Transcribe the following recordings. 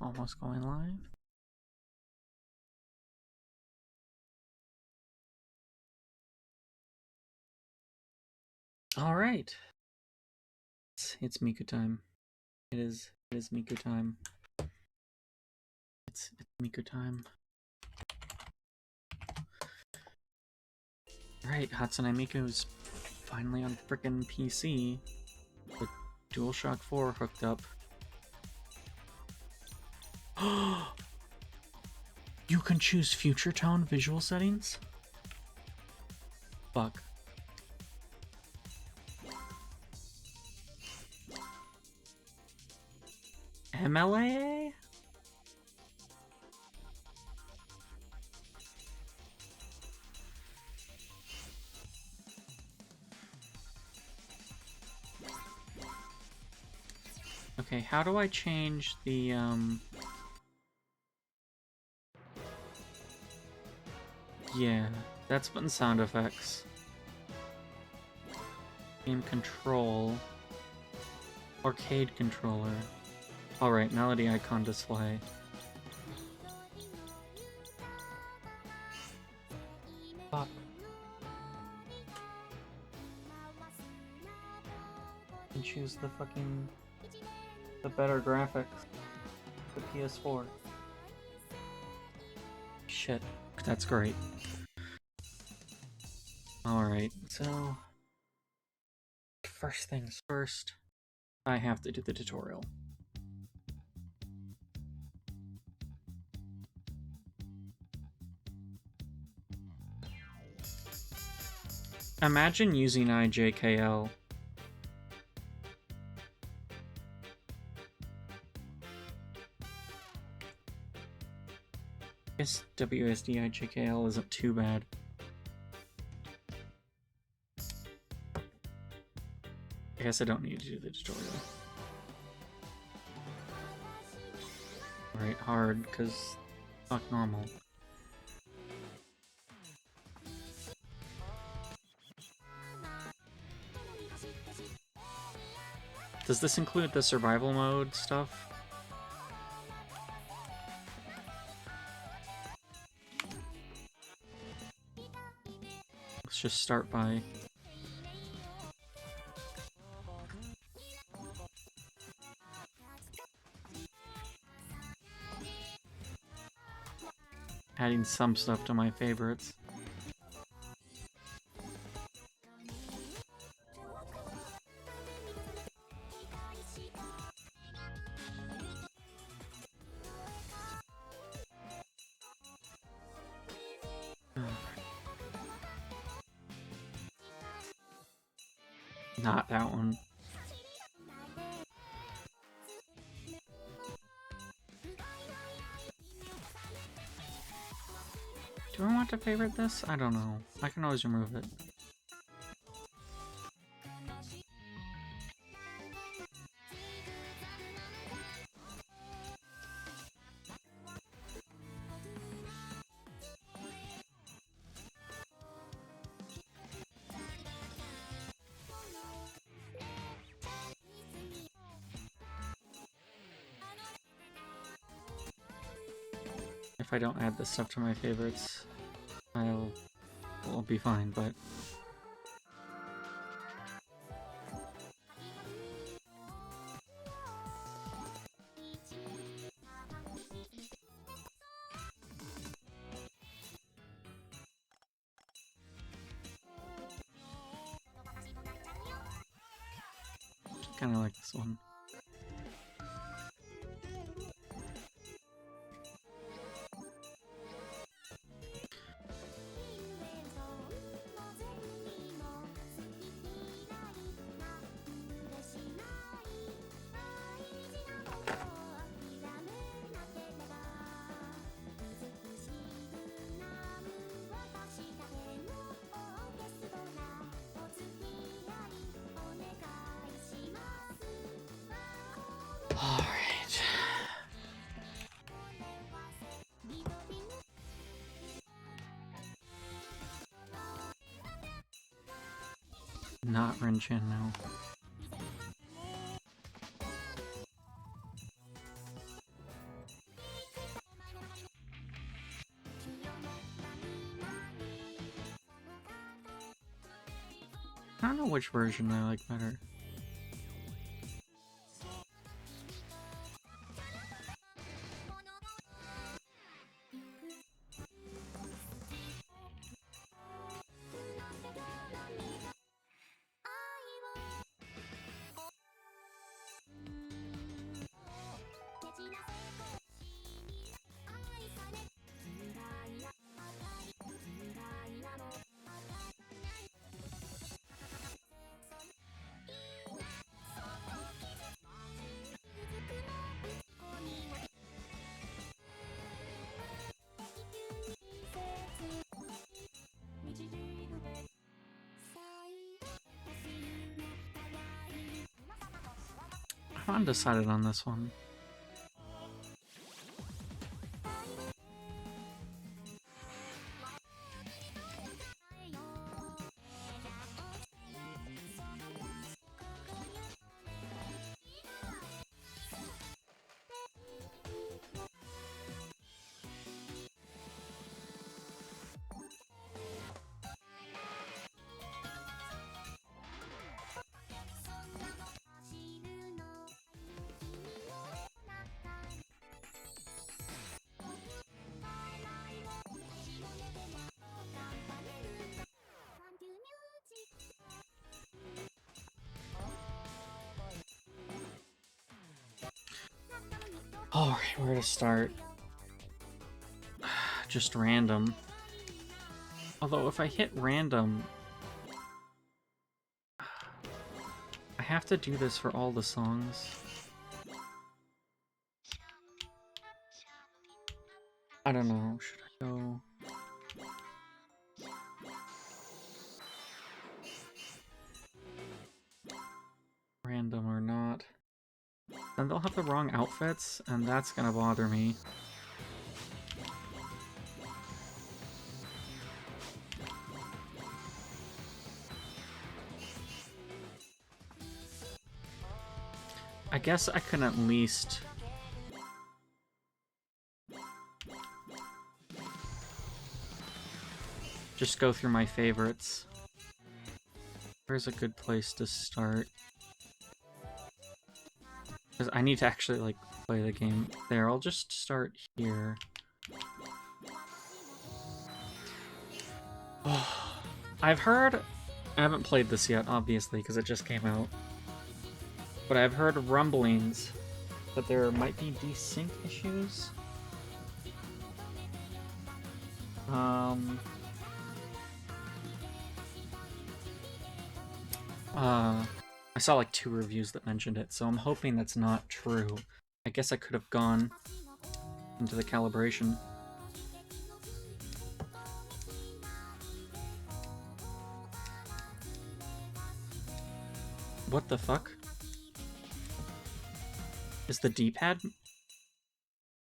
almost going live. All right. It's Miku time. It is Miku time. It's Miku time. Alright, Hatsune Miku's finally on frickin' PC with DualShock 4 hooked up. You can choose future tone visual settings? Fuck. MLA? Okay, how do I change the, yeah, that's button sound effects. Game control. Arcade controller. Alright, melody icon display. Fuck. And choose the fucking... the better graphics. The PS4. Shit. That's great. Alright, so... first things first, I have to do the tutorial. Imagine using IJKL. I guess WSD IJKL isn't too bad. I guess I don't need to do the tutorial. Alright, hard, because fuck normal. Does this include the survival mode stuff? Let's just start by... adding some stuff to my favorites. Not that one. Do I want to favorite this? I don't know. I can always remove it. If I don't add this stuff to my favorites, I'll be fine, but... kinda like this one. Alright. Not Rin-chan now. which version I like better. I'm undecided on this one. Alright, where to start? Just random. Although if I hit random, I have to do this for all the songs. I don't know, should I go... random or not? Then they'll have the wrong outfits, and that's gonna bother me. I guess I can at least... just go through my favorites. Where's a good place to start? Because I need to actually, like, play the game. There, I'll just start here. Oh, I've heard... I haven't played this yet, obviously, because it just came out. But I've heard rumblings that there might be desync issues. I saw like 2 reviews that mentioned it, so I'm hoping that's not true. I guess I could have gone into the calibration. What the fuck? Is the D-pad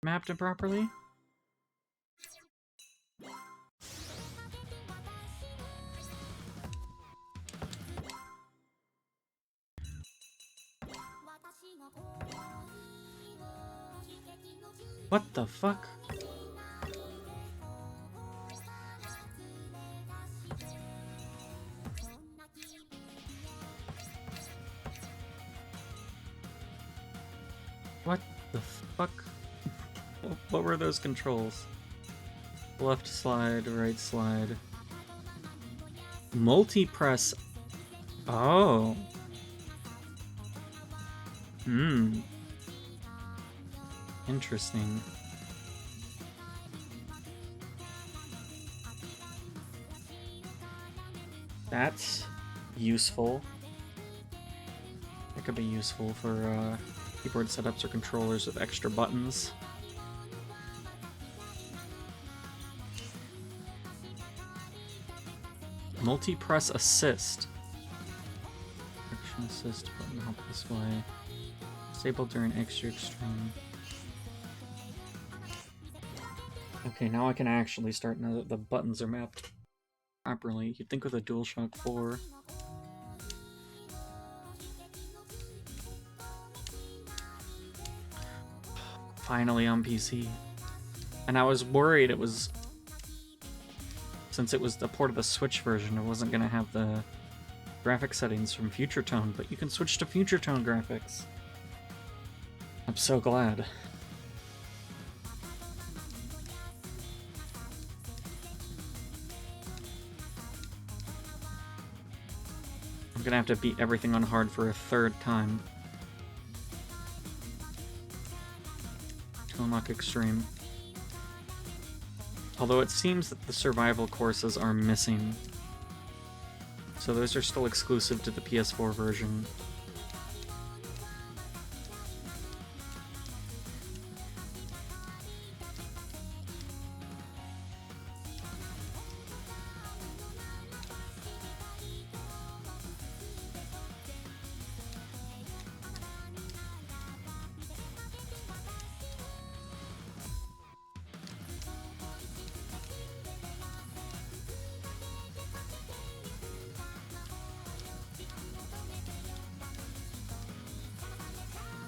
mapped improperly? What the fuck? What the fuck? What were those controls? Left slide, right slide. Multi-press. Oh. Hmm. Interesting. That's useful. That could be useful for keyboard setups or controllers with extra buttons. Multi-press assist. Action assist button help this way. Stable during extra extreme. Okay, now I can actually start now that the buttons are mapped properly. You'd think with a DualShock 4. Finally on PC. And I was worried it was... since it was the port of the Switch version, it wasn't gonna have the graphic settings from Future Tone, but you can switch to Future Tone graphics. I'm so glad. I'm gonna have to beat everything on hard for a third time to unlock Extreme. Although it seems that the survival courses are missing. So those are still exclusive to the PS4 version.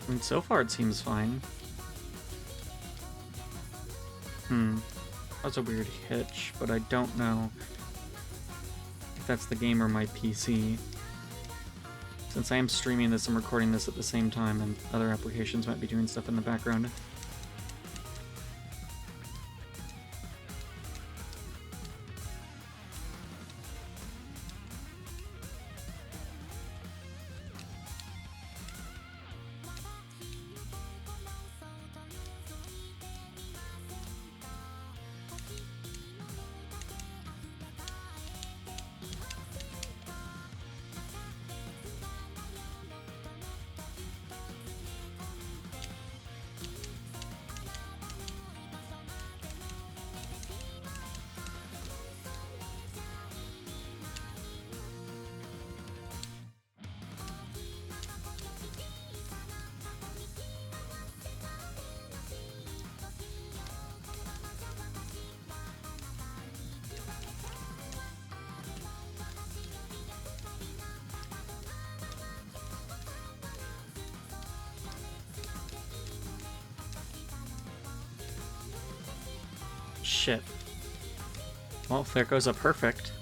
I mean, so far it seems fine. That's a weird hitch, but I don't know if that's the game or my PC. Since I am streaming this and recording this at the same time, and other applications might be doing stuff in the background. Shit. Well, there goes a perfect.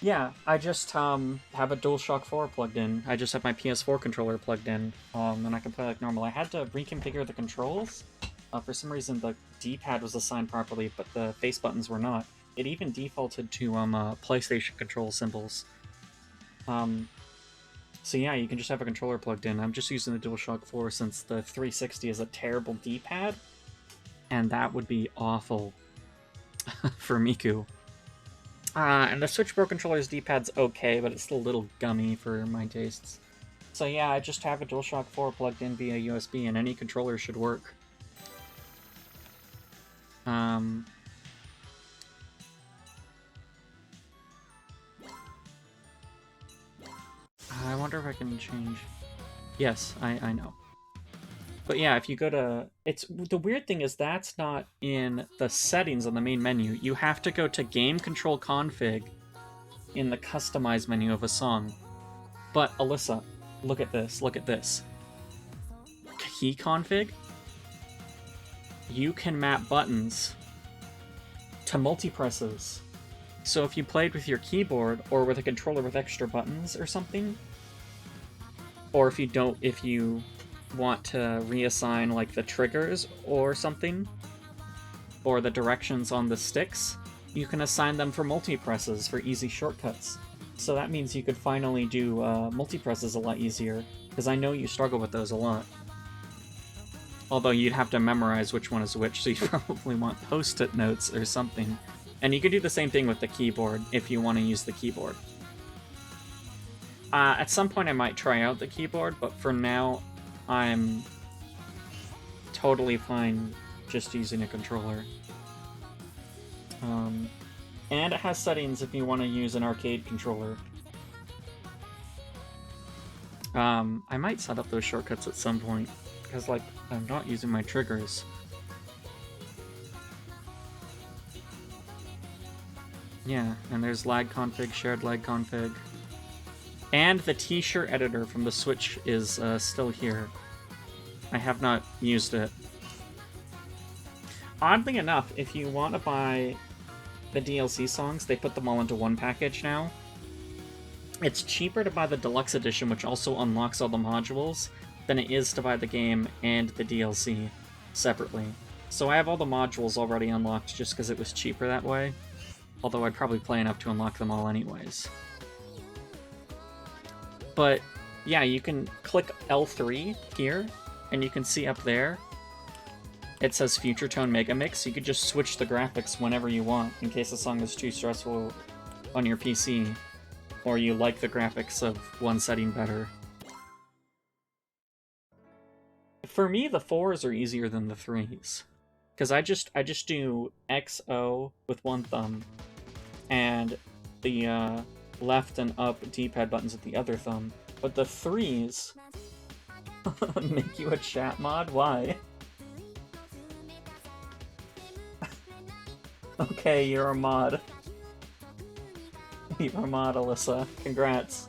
Yeah, I just have a DualShock 4 plugged in. I just have my PS4 controller plugged in, and I can play like normal. I had to reconfigure the controls. For some reason, the D-pad was assigned properly, but the face buttons were not. It even defaulted to PlayStation control symbols. So yeah, you can just have a controller plugged in. I'm just using the DualShock 4 since the 360 is a terrible D-pad, and that would be awful for Miku. And the Switch Pro controller's D-pad's okay, but it's still a little gummy for my tastes. So yeah, I just have a DualShock 4 plugged in via USB, and any controller should work. I wonder if I can change... Yes, I know. But yeah, if you go to... The weird thing is that's not in the settings on the main menu. You have to go to Game Control Config in the Customize menu of a song. But, Alyssa, look at this, look at this. Key Config? You can map buttons to multi-presses. So if you played with your keyboard, or with a controller with extra buttons or something, or if you want to reassign like the triggers or something, or the directions on the sticks, you can assign them for multi-presses for easy shortcuts. So that means you could finally do multi-presses a lot easier, because I know you struggle with those a lot. Although you'd have to memorize which one is which, so you probably want post-it notes or something. And you could do the same thing with the keyboard if you want to use the keyboard. At some point I might try out the keyboard, but for now I'm totally fine just using a controller. And it has settings if you want to use an arcade controller. I might set up those shortcuts at some point, because, like, I'm not using my triggers. Yeah, and there's lag config, shared lag config. And the t-shirt editor from the Switch is still here. I have not used it. Oddly enough, if you want to buy the DLC songs, they put them all into one package now. It's cheaper to buy the deluxe edition, which also unlocks all the modules, than it is to buy the game and the DLC separately. So I have all the modules already unlocked just because it was cheaper that way. Although I'd probably play enough to unlock them all anyways. But yeah, you can click L3 here, and you can see up there, it says Future Tone MegaMix. You could just switch the graphics whenever you want, in case the song is too stressful on your PC, or you like the graphics of one setting better. For me, the 4s are easier than the 3s, because I just do XO with one thumb, and the left and up D-pad buttons with the other thumb. But the 3s make you a chat mod? Why? Okay, you're a mod. You're a mod, Alyssa. Congrats.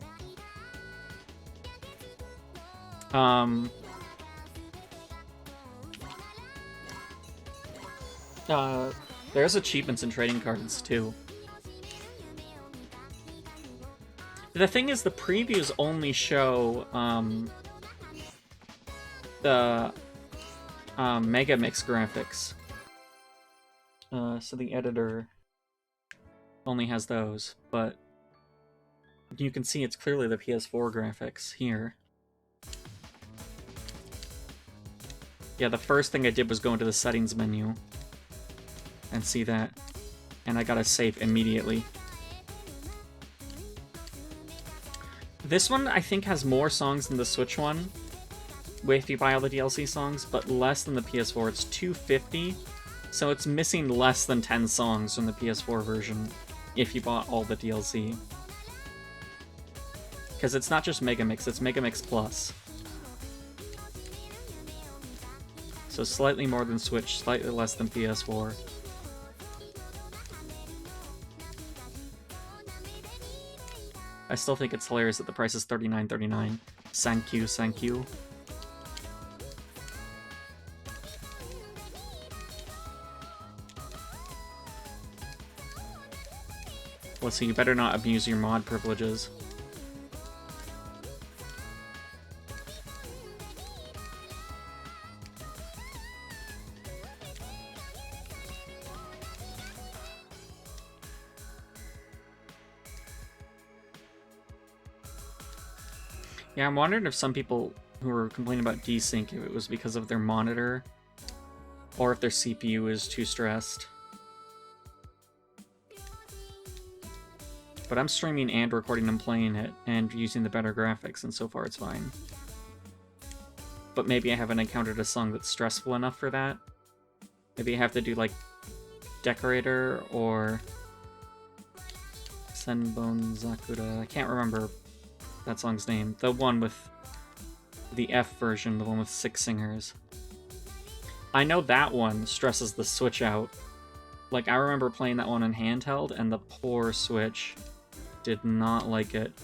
There's achievements and trading cards, too. The thing is, the previews only show, the, MegaMix graphics. So the editor only has those, but you can see it's clearly the PS4 graphics here. Yeah, the first thing I did was go into the settings menu and see that, and I got a save immediately. This one, I think, has more songs than the Switch one, if you buy all the DLC songs, but less than the PS4. It's 250, so it's missing less than 10 songs from the PS4 version if you bought all the DLC. Because it's not just MegaMix, it's MegaMix Plus. So slightly more than Switch, slightly less than PS4. I still think it's hilarious that the price is $39.39. Thank you, thank you. Well, so you better not abuse your mod privileges. Yeah, I'm wondering if some people who were complaining about desync, if it was because of their monitor, or if their CPU is too stressed. But I'm streaming and recording and playing it, and using the better graphics, and so far it's fine. But maybe I haven't encountered a song that's stressful enough for that. Maybe I have to do, like, Decorator, or Senbon Zakura. I can't remember that song's name. The one with the F version, the one with 6 singers. I know that one stresses the Switch out. Like, I remember playing that one in handheld, and the poor Switch did not like it.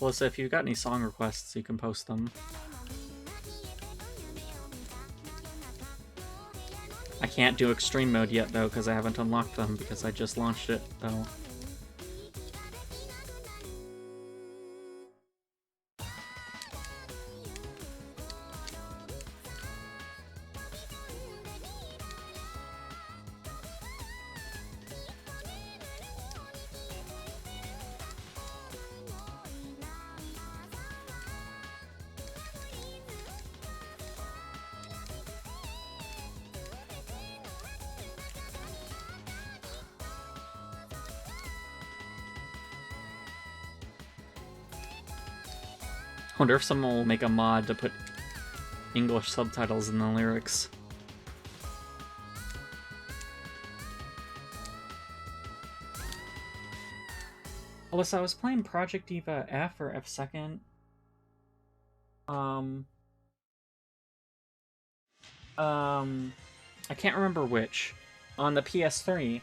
Alyssa, if you've got any song requests, you can post them. I can't do extreme mode yet, though, because I haven't unlocked them, because I just launched it, though. wonder if someone will make a mod to put English subtitles in the lyrics. Alyssa, I was playing Project Diva F or F2nd. I can't remember which. On the PS3.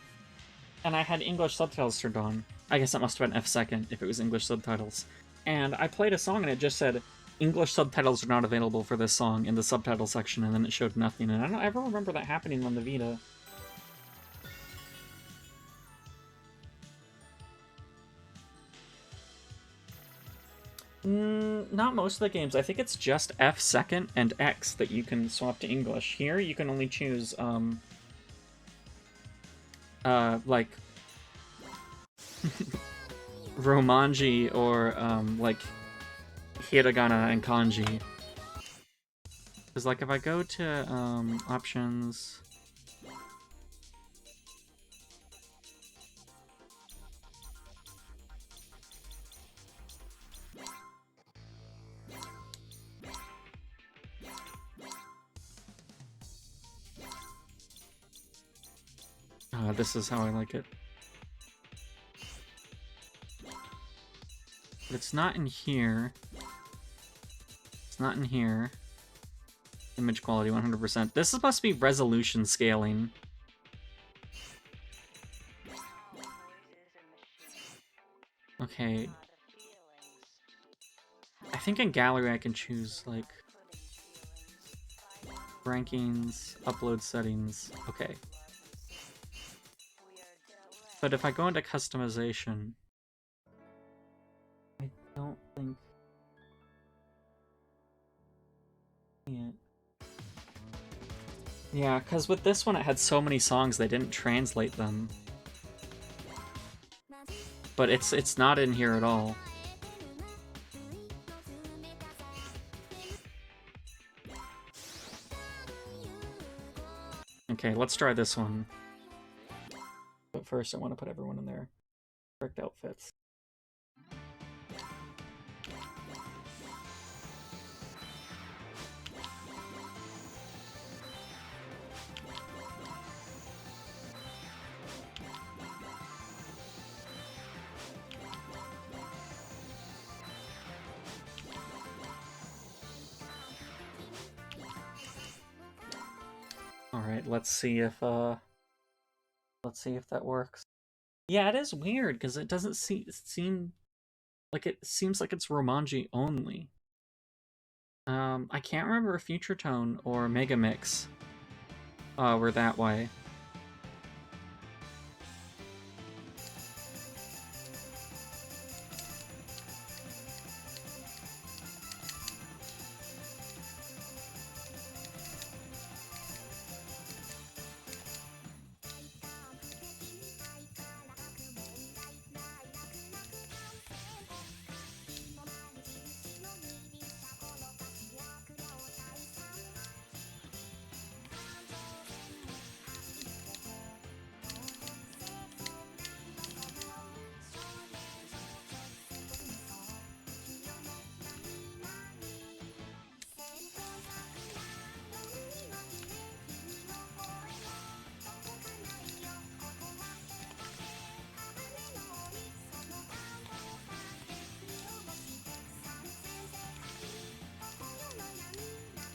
And I had English subtitles turned on. I guess that must have been F2nd if it was English subtitles. And I played a song and it just said, English subtitles are not available for this song in the subtitle section, and then it showed nothing. And I don't ever remember that happening on the Vita. Not most of the games. I think it's just F2nd and X that you can swap to English. Here, you can only choose, like, Romanji or, like, Hiragana and Kanji. Because, like, if I go to, options... this is how I like it. But it's not in here. It's not in here. Image quality 100%. This must be resolution scaling. Okay. I think in gallery I can choose, like, rankings, upload settings. Okay. But if I go into customization, I don't think... Yeah, because with this one it had so many songs they didn't translate them. But it's not in here at all. Okay, let's try this one. But first I want to put everyone in their correct outfits. Alright, let's see if that works. Yeah, it is weird because it doesn't seem like it seems like it's Romanji only. I can't remember if Future Tone or MegaMix were that way.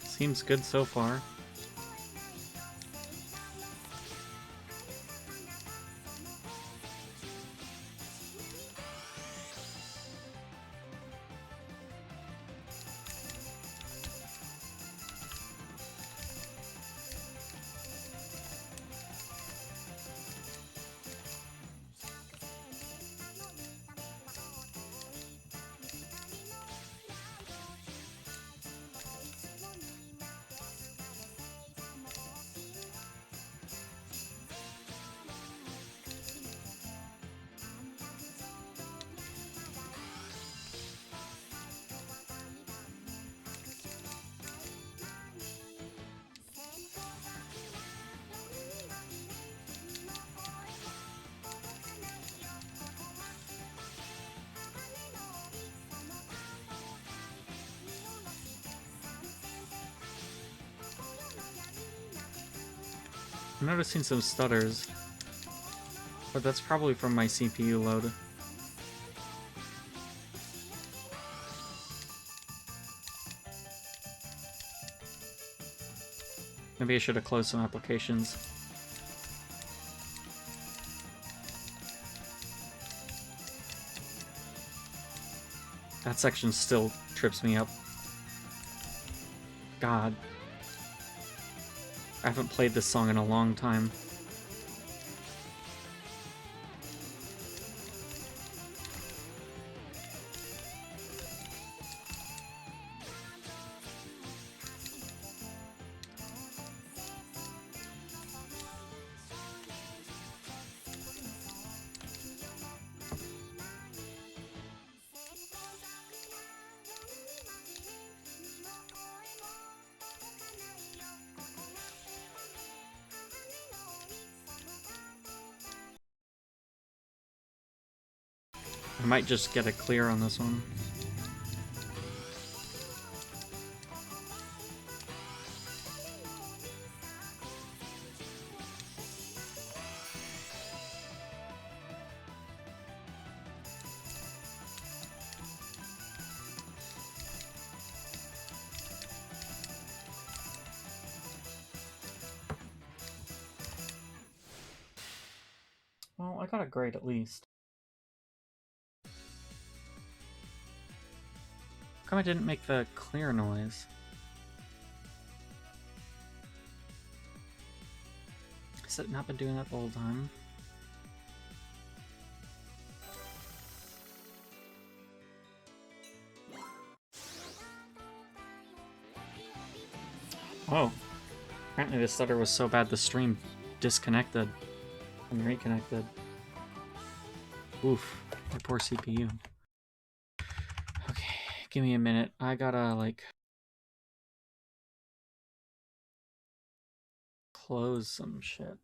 Seems good so far. I'm noticing some stutters, but that's probably from my CPU load. Maybe I should have closed some applications. That section still trips me up. God. I haven't played this song in a long time. I might just get a clear on this one. Well, I got a grade at least. How come I didn't make the clear noise? Has it not been doing that the whole time? Oh. Apparently the stutter was so bad the stream disconnected and reconnected. Oof. My poor CPU. Okay, give me a minute. I gotta, like, close some shit.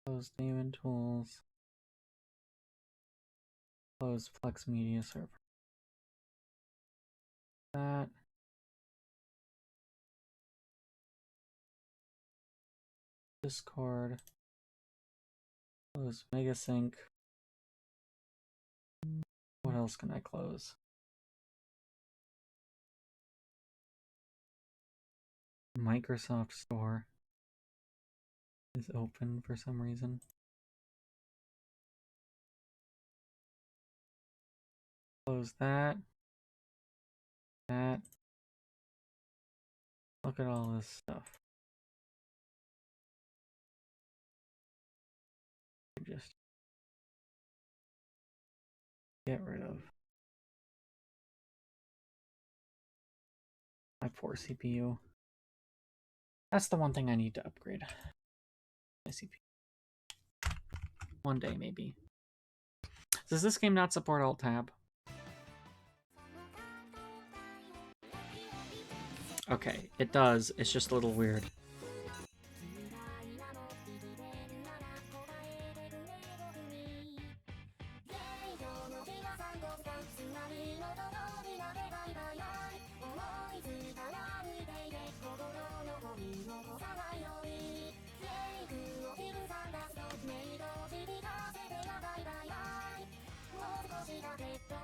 Close daemon tools. Close Flex Media Server. That. Discord. Close MegaSync. What else can I close? Microsoft Store is open for some reason. Close that. That. Look at all this stuff. Just get rid of. My poor CPU. That's the one thing I need to upgrade. My CPU. One day, maybe. Does this game not support Alt-Tab? Okay, it does. It's just a little weird.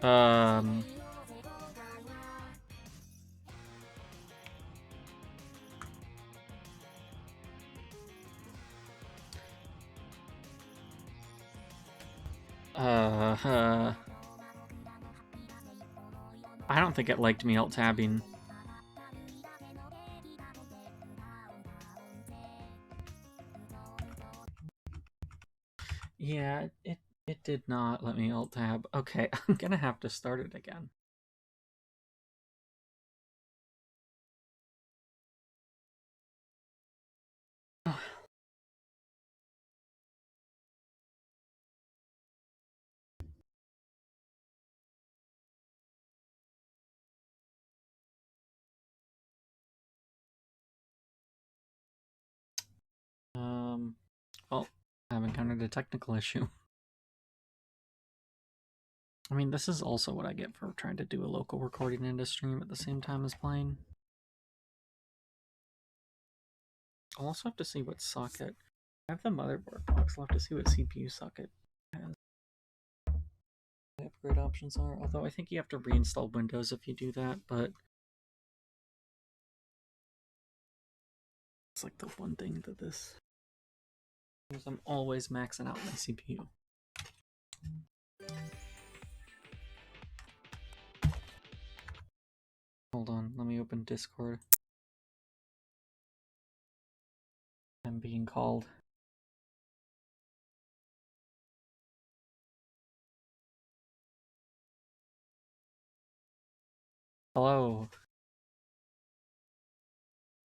Um... I don't think it liked me alt-tabbing. Yeah, it did not let me alt-tab. Okay, I'm gonna have to start it again. Well, I've encountered a technical issue. I mean, this is also what I get for trying to do a local recording into stream at the same time as playing. I'll also have to see what socket. I have the motherboard box. I'll have to see what CPU socket has. The upgrade options are. Although I think you have to reinstall Windows if you do that, but it's like the one thing that this. Because I'm always maxing out my CPU. Hold on, let me open Discord. I'm being called. Hello.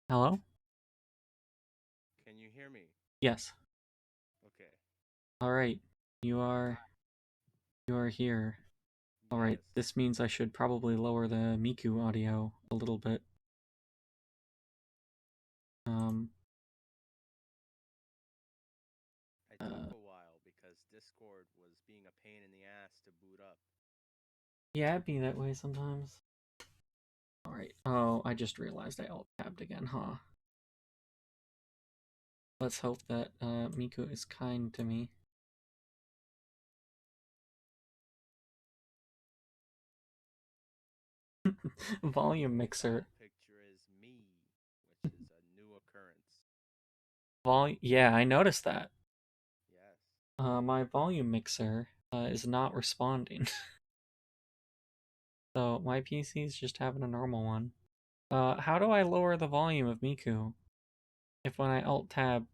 Hello? Can you hear me? Yes. Okay. Alright. You are here. Alright, Yes. this means I should probably lower the Miku audio a little bit. I took a while because Discord was being a pain in the ass to boot up. Yeah, it'd be that way sometimes. Alright. Oh, I just realized I alt-tabbed again, huh? Let's hope that Miku is kind to me. Volume mixer. That picture is me, which is a new occurrence. Yeah, I noticed that. Yes. My volume mixer is not responding. So my PC is just having a normal one. How do I lower the volume of Miku? If when I alt-tab,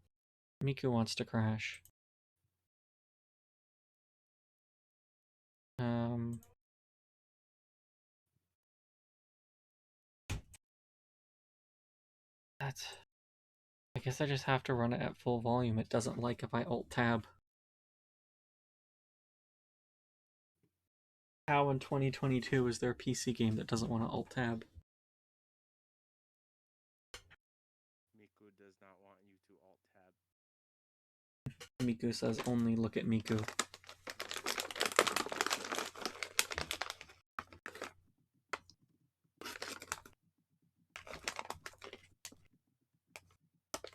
Miku wants to crash. That's... I guess I just have to run it at full volume. It doesn't like if I alt-tab. How in 2022 is there a PC game that doesn't want to alt-tab? Miku does not want you to alt-tab. Miku says only look at Miku.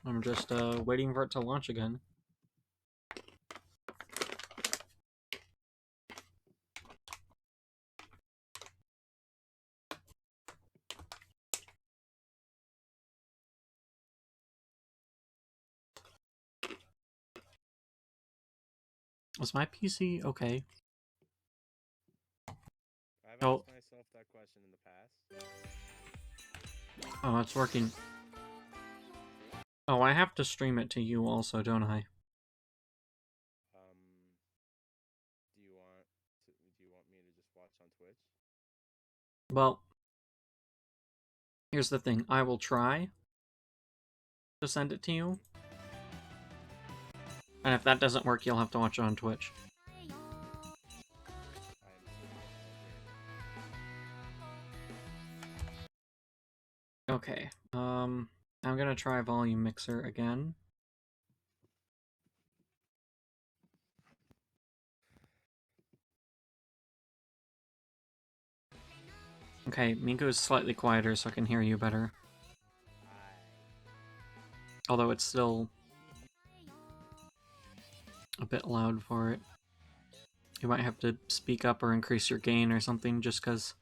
I'm just waiting for it to launch again. Was my PC okay? I've asked myself that question in the past. Oh, it's working. Oh, I have to stream it to you also, don't I? Do you want me to just watch on Twitch? Well, here's the thing. I will try to send it to you. And if that doesn't work, you'll have to watch it on Twitch. Okay, I'm gonna try volume mixer again. Okay, Miku is slightly quieter so I can hear you better. Although it's still a bit loud for it. You might have to speak up or increase your gain or something just because...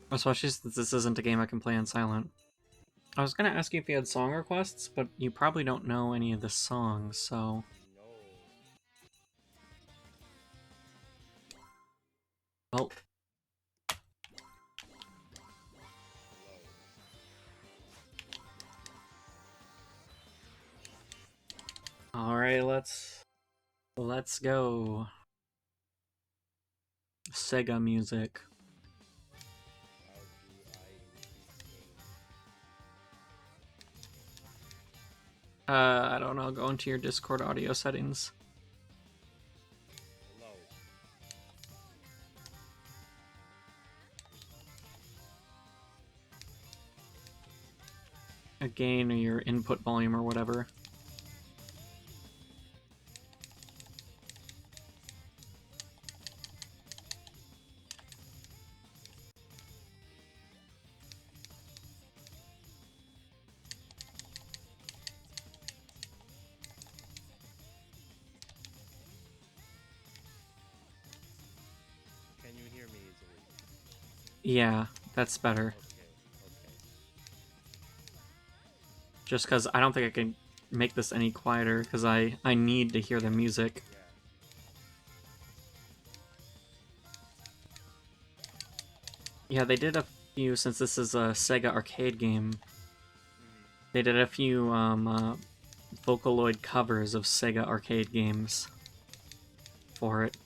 Especially since this isn't a game I can play on silent. I was gonna ask you if you had song requests, but you probably don't know any of the songs, so... Well... Alright, let's go. Sega music. I don't know, go into your Discord audio settings. A gain or your input volume or whatever. Yeah, that's better. Okay, okay. Just because I don't think I can make this any quieter, because I need to hear the music. Yeah. Yeah, they did a few, since this is a Sega arcade game, they did a few Vocaloid covers of Sega arcade games for it.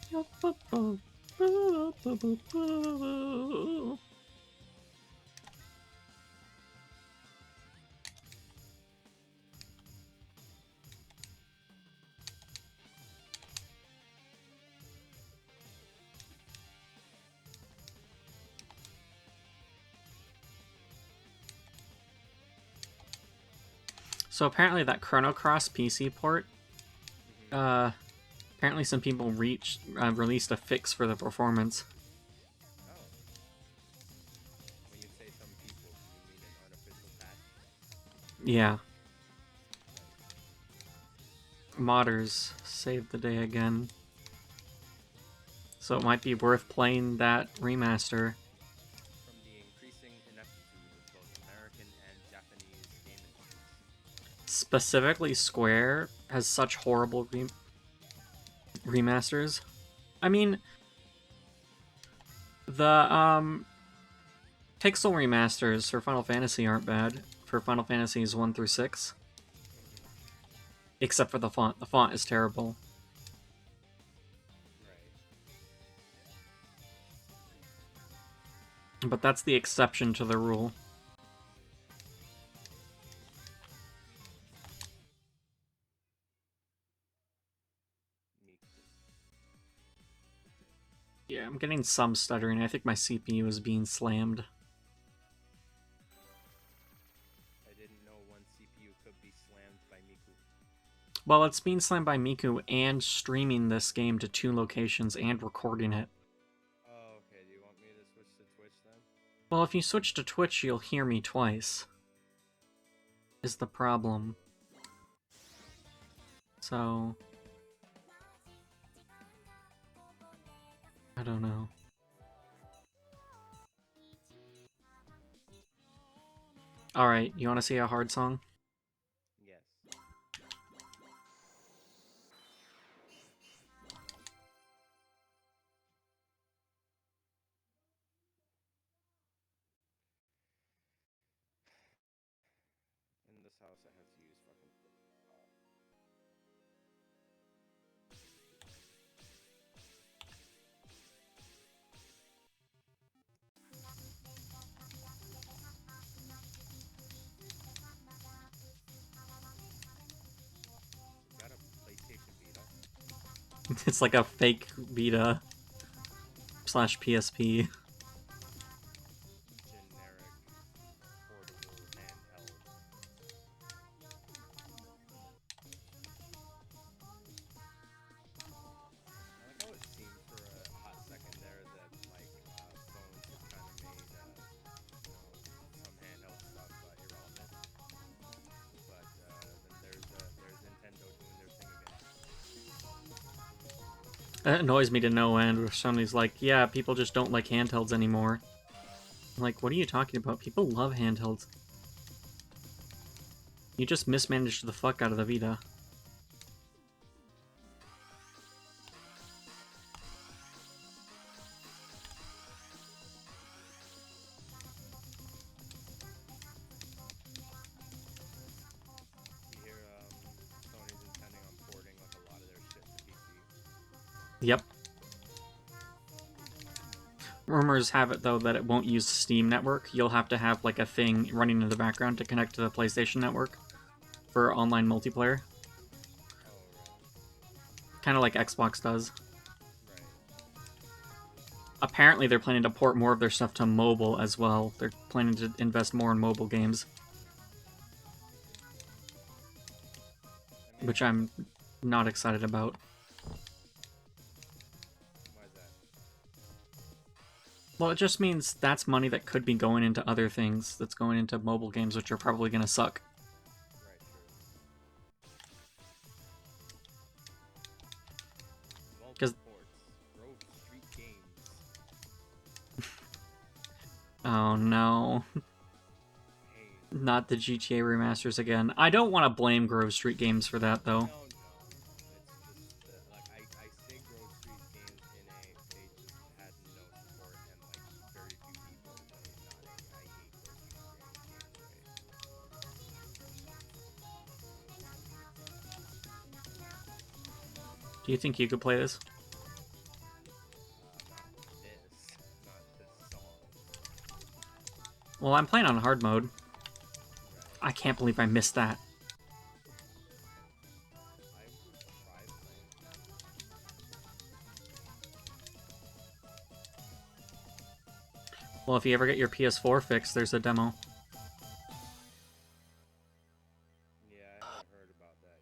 I see. So apparently that Chrono Cross PC port, apparently some people released a fix for the performance. Oh. When you say some people, you mean an unofficial patch? Yeah, Nice. modders saved the day again. So it might be worth playing that remaster. From the increasing ineptitude of both American and Japanese game industries. Specifically, Square has such horrible remasters. I mean, the pixel remasters for Final Fantasy aren't bad. For Final Fantasies 1 through 6. Except for the font. The font is terrible. Right. But that's the exception to the rule. Miku. Yeah, I'm getting some stuttering. I think my CPU is being slammed. I didn't know one CPU could be slammed by Miku. Well, it's being slammed by Miku and streaming this game to 2 locations and recording it. Oh, okay. Do you want me to switch to Twitch then? Well, if you switch to Twitch, you'll hear me twice. Is the problem. So... I don't know. Alright, you want to see a hard song? Yes. In this house, I have to use fucking. Is that a PlayStation Vita? It's like a fake Vita / PSP. Generic portable handheld. I like how it seemed for a hot second there that like phones had kind of made some handheld stuff irrelevant. But then there's Nintendo doing their thing again. That annoys me to no end, where somebody's like, yeah, people just don't like handhelds anymore. I'm like, what are you talking about? People love handhelds. You just mismanaged the fuck out of the Vita. You hear Sony's intending on porting like a lot of their shit to PC. Yep. Rumors have it, though, that it won't use Steam Network. You'll have to have, like, a thing running in the background to connect to the PlayStation Network for online multiplayer. Oh, right. Kind of like Xbox does. Right. Apparently, they're planning to port more of their stuff to mobile as well. They're planning to invest more in mobile games, I mean, which I'm not excited about. Well, it just means that's money that could be going into other things. That's going into mobile games, which are probably going to suck. Right, true. 'Cause- Reports. Grove Street Games. Oh no. Pain. Not the GTA remasters again. I don't want to blame Grove Street Games for that, though. No, no. It's just like I say Grove Street Games in a they just had no support and like very few people in a not a I hate Grove Street Games Do you think you could play this? not this song. Well, I'm playing on hard mode. Right. I can't believe I missed that. I would try playing. Well, if you ever get your PS4 fixed, there's a demo. Yeah, I haven't heard about that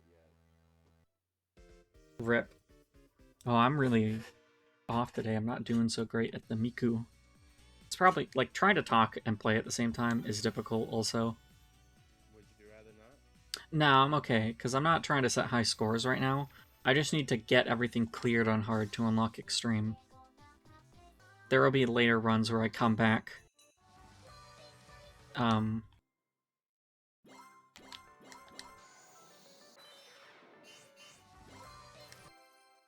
yet. Rip. Oh, I'm really off today. I'm not doing so great at the Miku. It's probably, like, trying to talk and play at the same time is difficult also. Would you rather not? No, I'm okay, because I'm not trying to set high scores right now. I just need to get everything cleared on hard to unlock extreme. There will be later runs where I come back.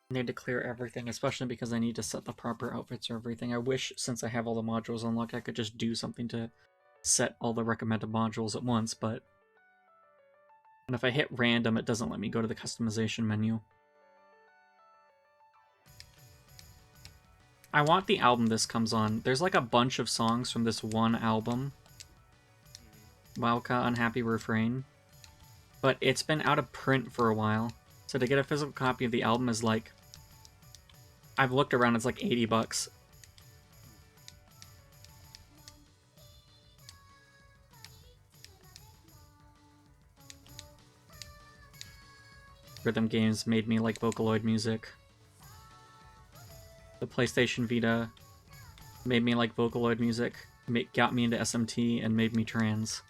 Need to clear everything, especially because I need to set the proper outfits or everything. I wish, since I have all the modules unlocked, I could just do something to set all the recommended modules at once, but... And if I hit random, it doesn't let me go to the customization menu. I want the album this comes on. There's like a bunch of songs from this one album. Wowka Unhappy Refrain. But it's been out of print for a while. So to get a physical copy of the album is like... I've looked around, it's like $80. Rhythm games made me like Vocaloid music. The PlayStation Vita made me like Vocaloid music, got me into SMT, and made me trans.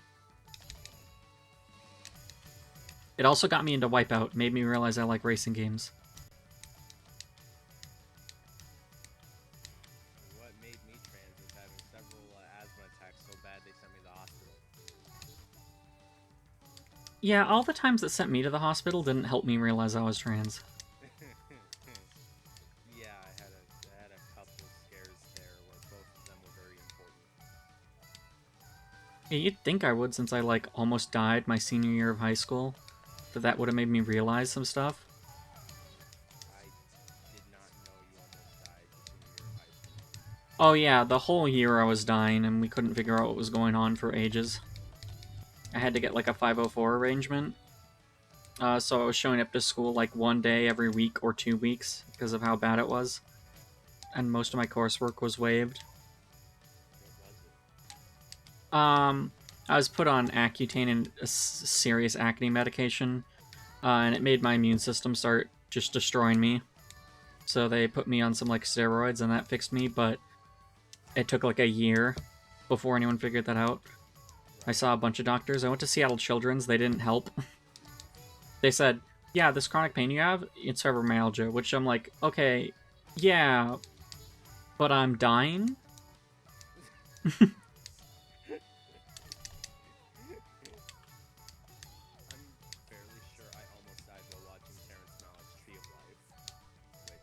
It also got me into Wipeout, made me realize I like racing games. What made me trans was having several asthma attacks so bad they sent me to the hospital. Yeah, all the times that sent me to the hospital didn't help me realize I was trans. Yeah, I had a couple scares there where both of them were very important. Yeah, you'd think I would, since I, like, almost died my senior year of high school. That would have made me realize some stuff. I did not know you almost died the senior year of high school. Oh yeah, the whole year I was dying and we couldn't figure out what was going on for ages. I had to get like a 504 arrangement. So I was showing up to school like one day every week or 2 weeks because of how bad it was. And most of my coursework was waived. What was it? I was put on Accutane and a serious acne medication, and it made my immune system start just destroying me. So they put me on some like steroids and that fixed me, but it took like a year before anyone figured that out. I saw a bunch of doctors. I went to Seattle Children's. They didn't help. They said, yeah, this chronic pain you have, it's fibromyalgia, which I'm like, okay, yeah, but I'm dying? I'm fairly sure I almost died while watching Terrence Malick's Tree of Life, which,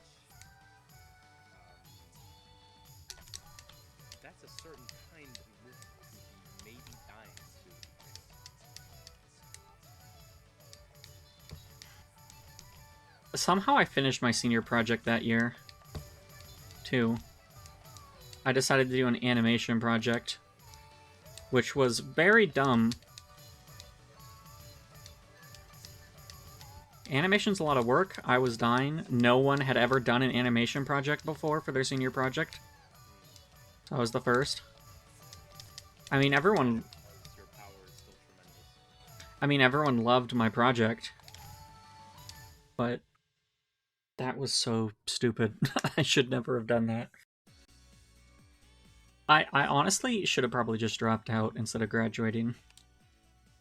that's a certain kind of movie you may be dying to. Somehow I finished my senior project that year, too. I decided to do an animation project, which was very dumb. Animation's a lot of work. I was dying. No one had ever done an animation project before for their senior project. So I was the first. I mean, everyone... Because your power is still tremendous. I mean, everyone loved my project. But that was so stupid. I should never have done that. I honestly should have probably just dropped out instead of graduating.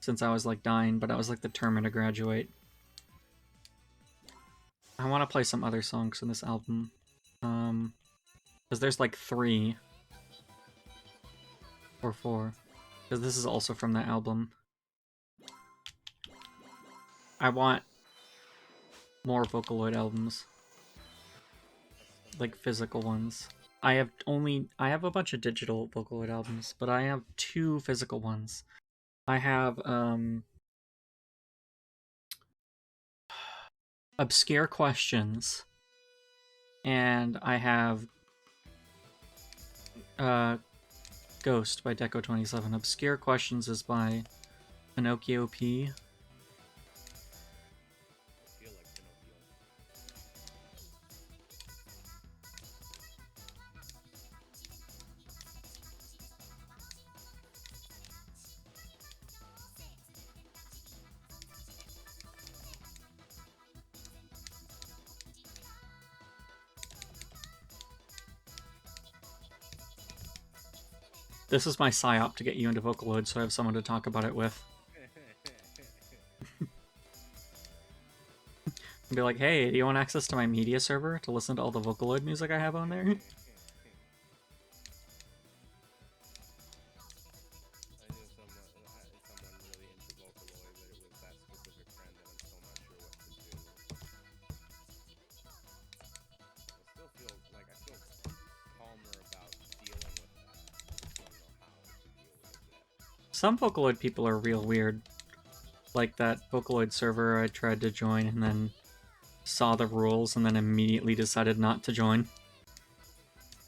Since I was like dying, but I was like determined to graduate. I want to play some other songs in this album. Because there's like 3 or 4. Because this is also from that album. I want more Vocaloid albums. Like physical ones. I have a bunch of digital Vocaloid albums, but I have 2 physical ones. I have Obscure Questions, and I have Ghost by Deco27. Obscure Questions is by Pinocchio P. I feel like Pinocchio. This is my psyop to get you into Vocaloid, so I have someone to talk about it with. And be like, hey, do you want access to my media server to listen to all the Vocaloid music I have on there? I knew someone really into Vocaloid, but it was that specific friend, and I'm still not sure what to do. I feel calmer about dealing with that. I just don't know how to deal with it yet. Some Vocaloid people are real weird. Like that Vocaloid server I tried to join and then saw the rules and then immediately decided not to join.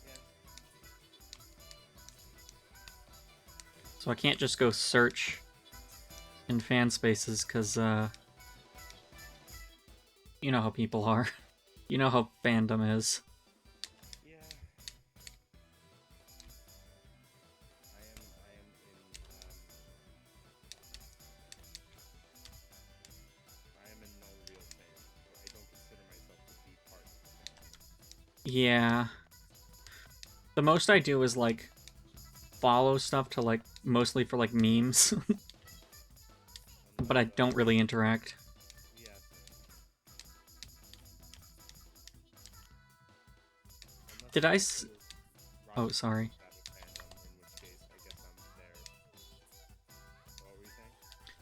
Yeah. So I can't just go search in fan spaces because, you know how people are. You know how fandom is. Yeah. I am in no real fan. I don't consider myself to be part of the fan. Yeah. The most I do is, like, follow stuff to, like, mostly for, like, memes. But I don't really interact. Yeah. Did I Oh, sorry.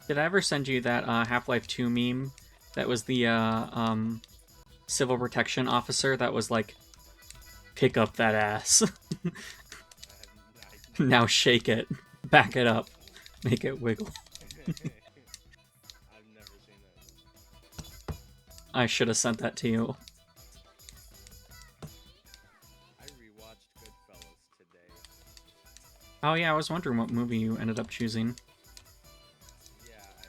Did I ever send you that Half-Life 2 meme that was the civil protection officer that was like, pick up that ass. Now shake it. Back it up. Make it wiggle. I've never seen that. I should have sent that to you. I rewatched Goodfellas today. Oh yeah, I was wondering what movie you ended up choosing. Yeah, I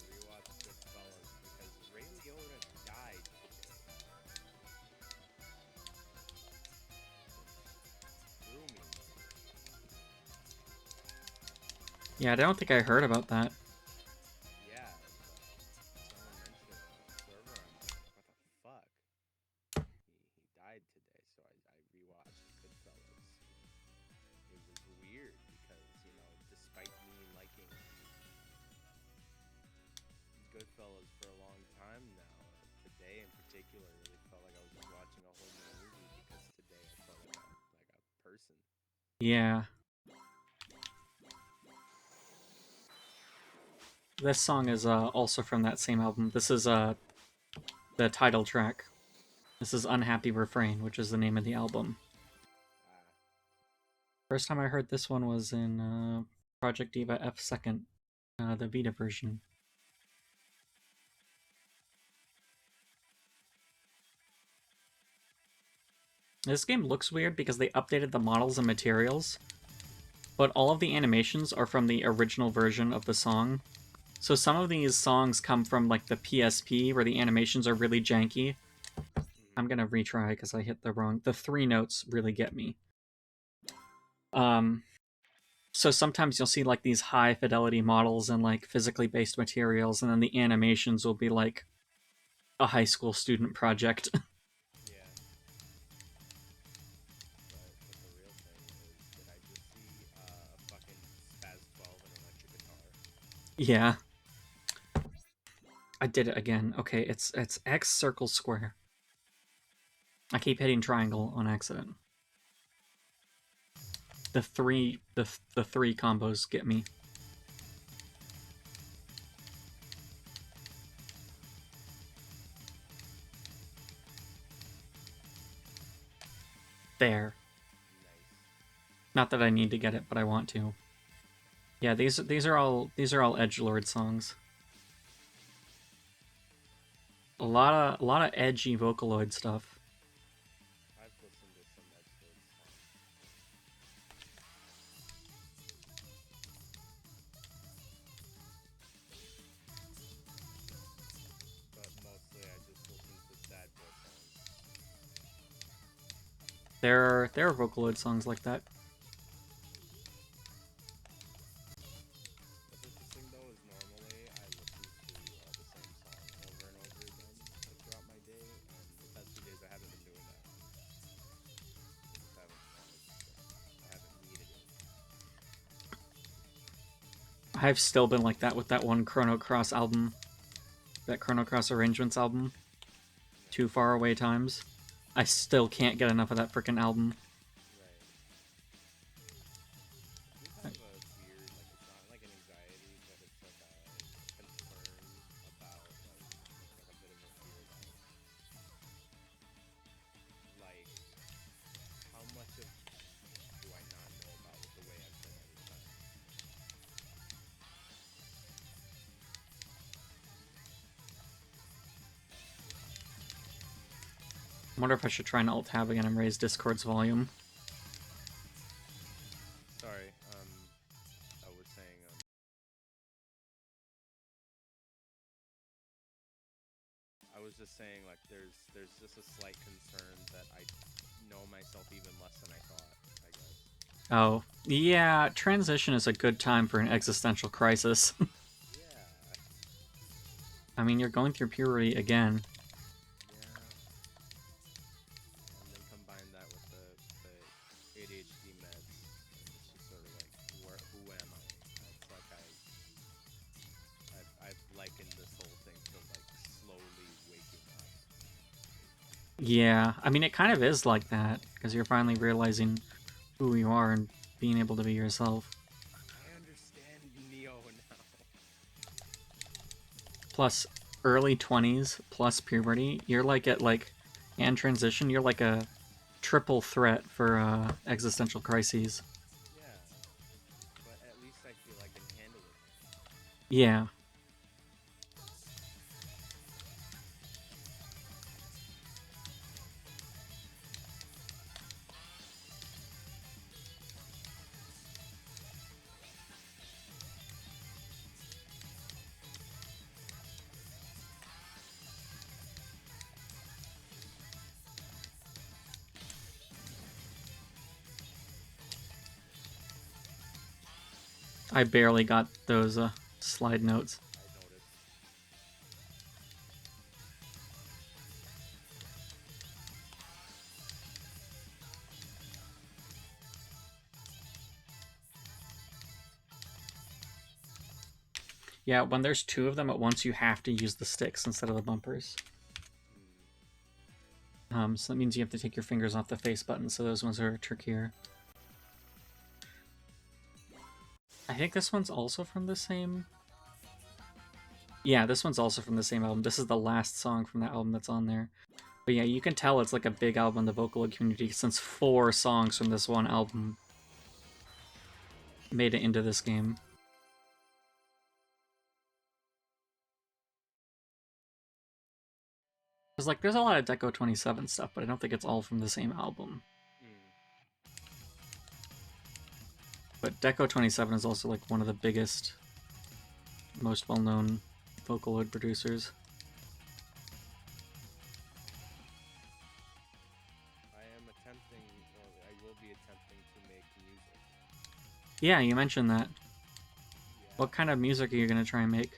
rewatched Goodfellas because Ray Liotta died today. Threw me. Yeah, I don't think I heard about that. Yeah, someone mentioned it on the server. I'm like, what the fuck? He died today, so I rewatched Goodfellas. It was weird because, despite me liking Goodfellas for a long time now, today in particular really felt like I was just watching a whole new movie because today I felt like a person. Yeah. This song is also from that same album. This is the title track. This is Unhappy Refrain, which is the name of the album. First time I heard this one was in Project Diva F2nd, the Vita version. This game looks weird because they updated the models and materials, but all of the animations are from the original version of the song. So some of these songs come from like the PSP where the animations are really janky. I'm gonna retry because I hit the 3 notes really get me. So sometimes you'll see like these high fidelity models and like physically based materials, and then the animations will be like a high school student project. Yeah. But the real thing is, did Yeah. I did it again. Okay, it's X circle square. I keep hitting triangle on accident. The three combos get me. There. Nice. Not that I need to get it, but I want to. Yeah, these are all edgelord songs. A lot of edgy Vocaloid stuff. I've listened to some Edgelord songs, but mostly I just listen to sad boy songs. There are Vocaloid songs like that. What's interesting though is normally I listen to the same song over and over again throughout my day, and the past few days I haven't been doing that. I just haven't wanted to. I haven't needed it. I've still been like that with that one Chrono Cross album. That Chrono Cross Arrangements album. Too Far Away Times. I still can't get enough of that freaking album. Right. You have a weird, like, it's not like an anxiety, but it's like a concern about, like a bit of a fear about, like, how much of do I not know about with the way I've been every time? I wonder if I should try and alt-tab again and raise Discord's volume. Sorry, I was saying, I was just saying, like, there's just a slight concern that I know myself even less than I thought, I guess. Oh, yeah, transition is a good time for an existential crisis. Yeah. I mean, you're going through puberty again. Yeah. And then combine that with the ADHD meds, and it's just sort of like, who am I? It's like I've likened this whole thing to like slowly waking up. Yeah, I mean, it kind of is like that, because you're finally realizing who you are and being able to be yourself. I understand Neo now. Plus, early 20s plus puberty, you're like at like, and transition, you're like a triple threat for existential crises. Yeah, but at least I feel I can handle it. Yeah. I barely got those slide notes. I noticed. Yeah, when there's two of them at once, you have to use the sticks instead of the bumpers. So that means you have to take your fingers off the face button, so those ones are trickier. I think this one's also from the same... Yeah, this one's also from the same album. This is the last song from that album that's on there. But yeah, you can tell it's like a big album in the Vocaloid community since 4 songs from this one album made it into this game. Because like, there's a lot of Deco 27 stuff, but I don't think it's all from the same album. But Deco 27 is also like one of the biggest, most well-known Vocaloid producers. I am attempting, or I will be attempting to make music. Yeah, you mentioned that. Yeah. What kind of music are you going to try and make?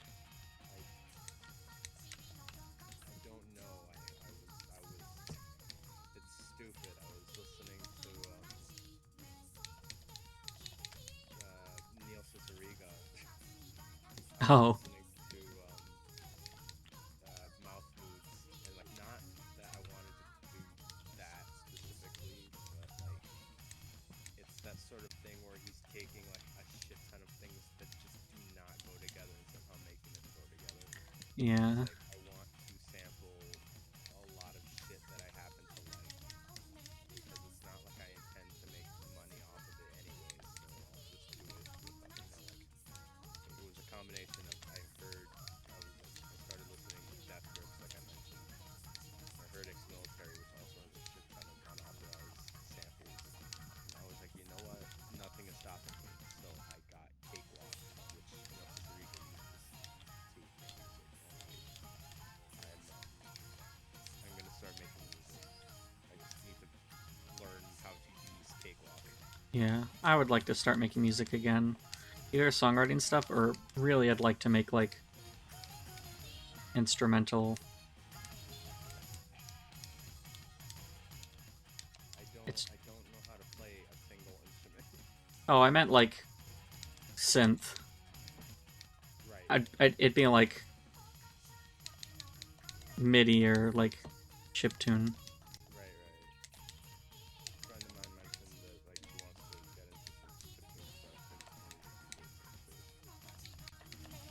I don't know. It's stupid. I was listening to Neil Cicierega Oh, listening to mouth moves, and like not that I wanted to do that specifically, but like it's that sort of thing where he's taking like a shit ton of things that just do not go together and somehow making them go together. And it's yeah. like I want to sample a lot of shit that I happen to like because it's not like I intend to make money off of it anyways, so I'll just do it with it was a combination of I started listening to Death Grips like I mentioned. I heard ex-military, which also has a shit ton of unauthorized samples. And I was like, you know what? Nothing is stopping me. So I got Cakewalk, which Costa Rica uses to make music. And I'm gonna start making music. I just need to learn how to use Cakewalk. Yeah, I would like to start making music again. Either songwriting stuff, or really I'd like to make, like, instrumental. It's I don't know how to play a single instrument. Oh, I meant, like, synth. Right. It'd be, like, MIDI or, like, chiptune. Right. A friend of mine mentioned that like he wants to get into some chiptune stuff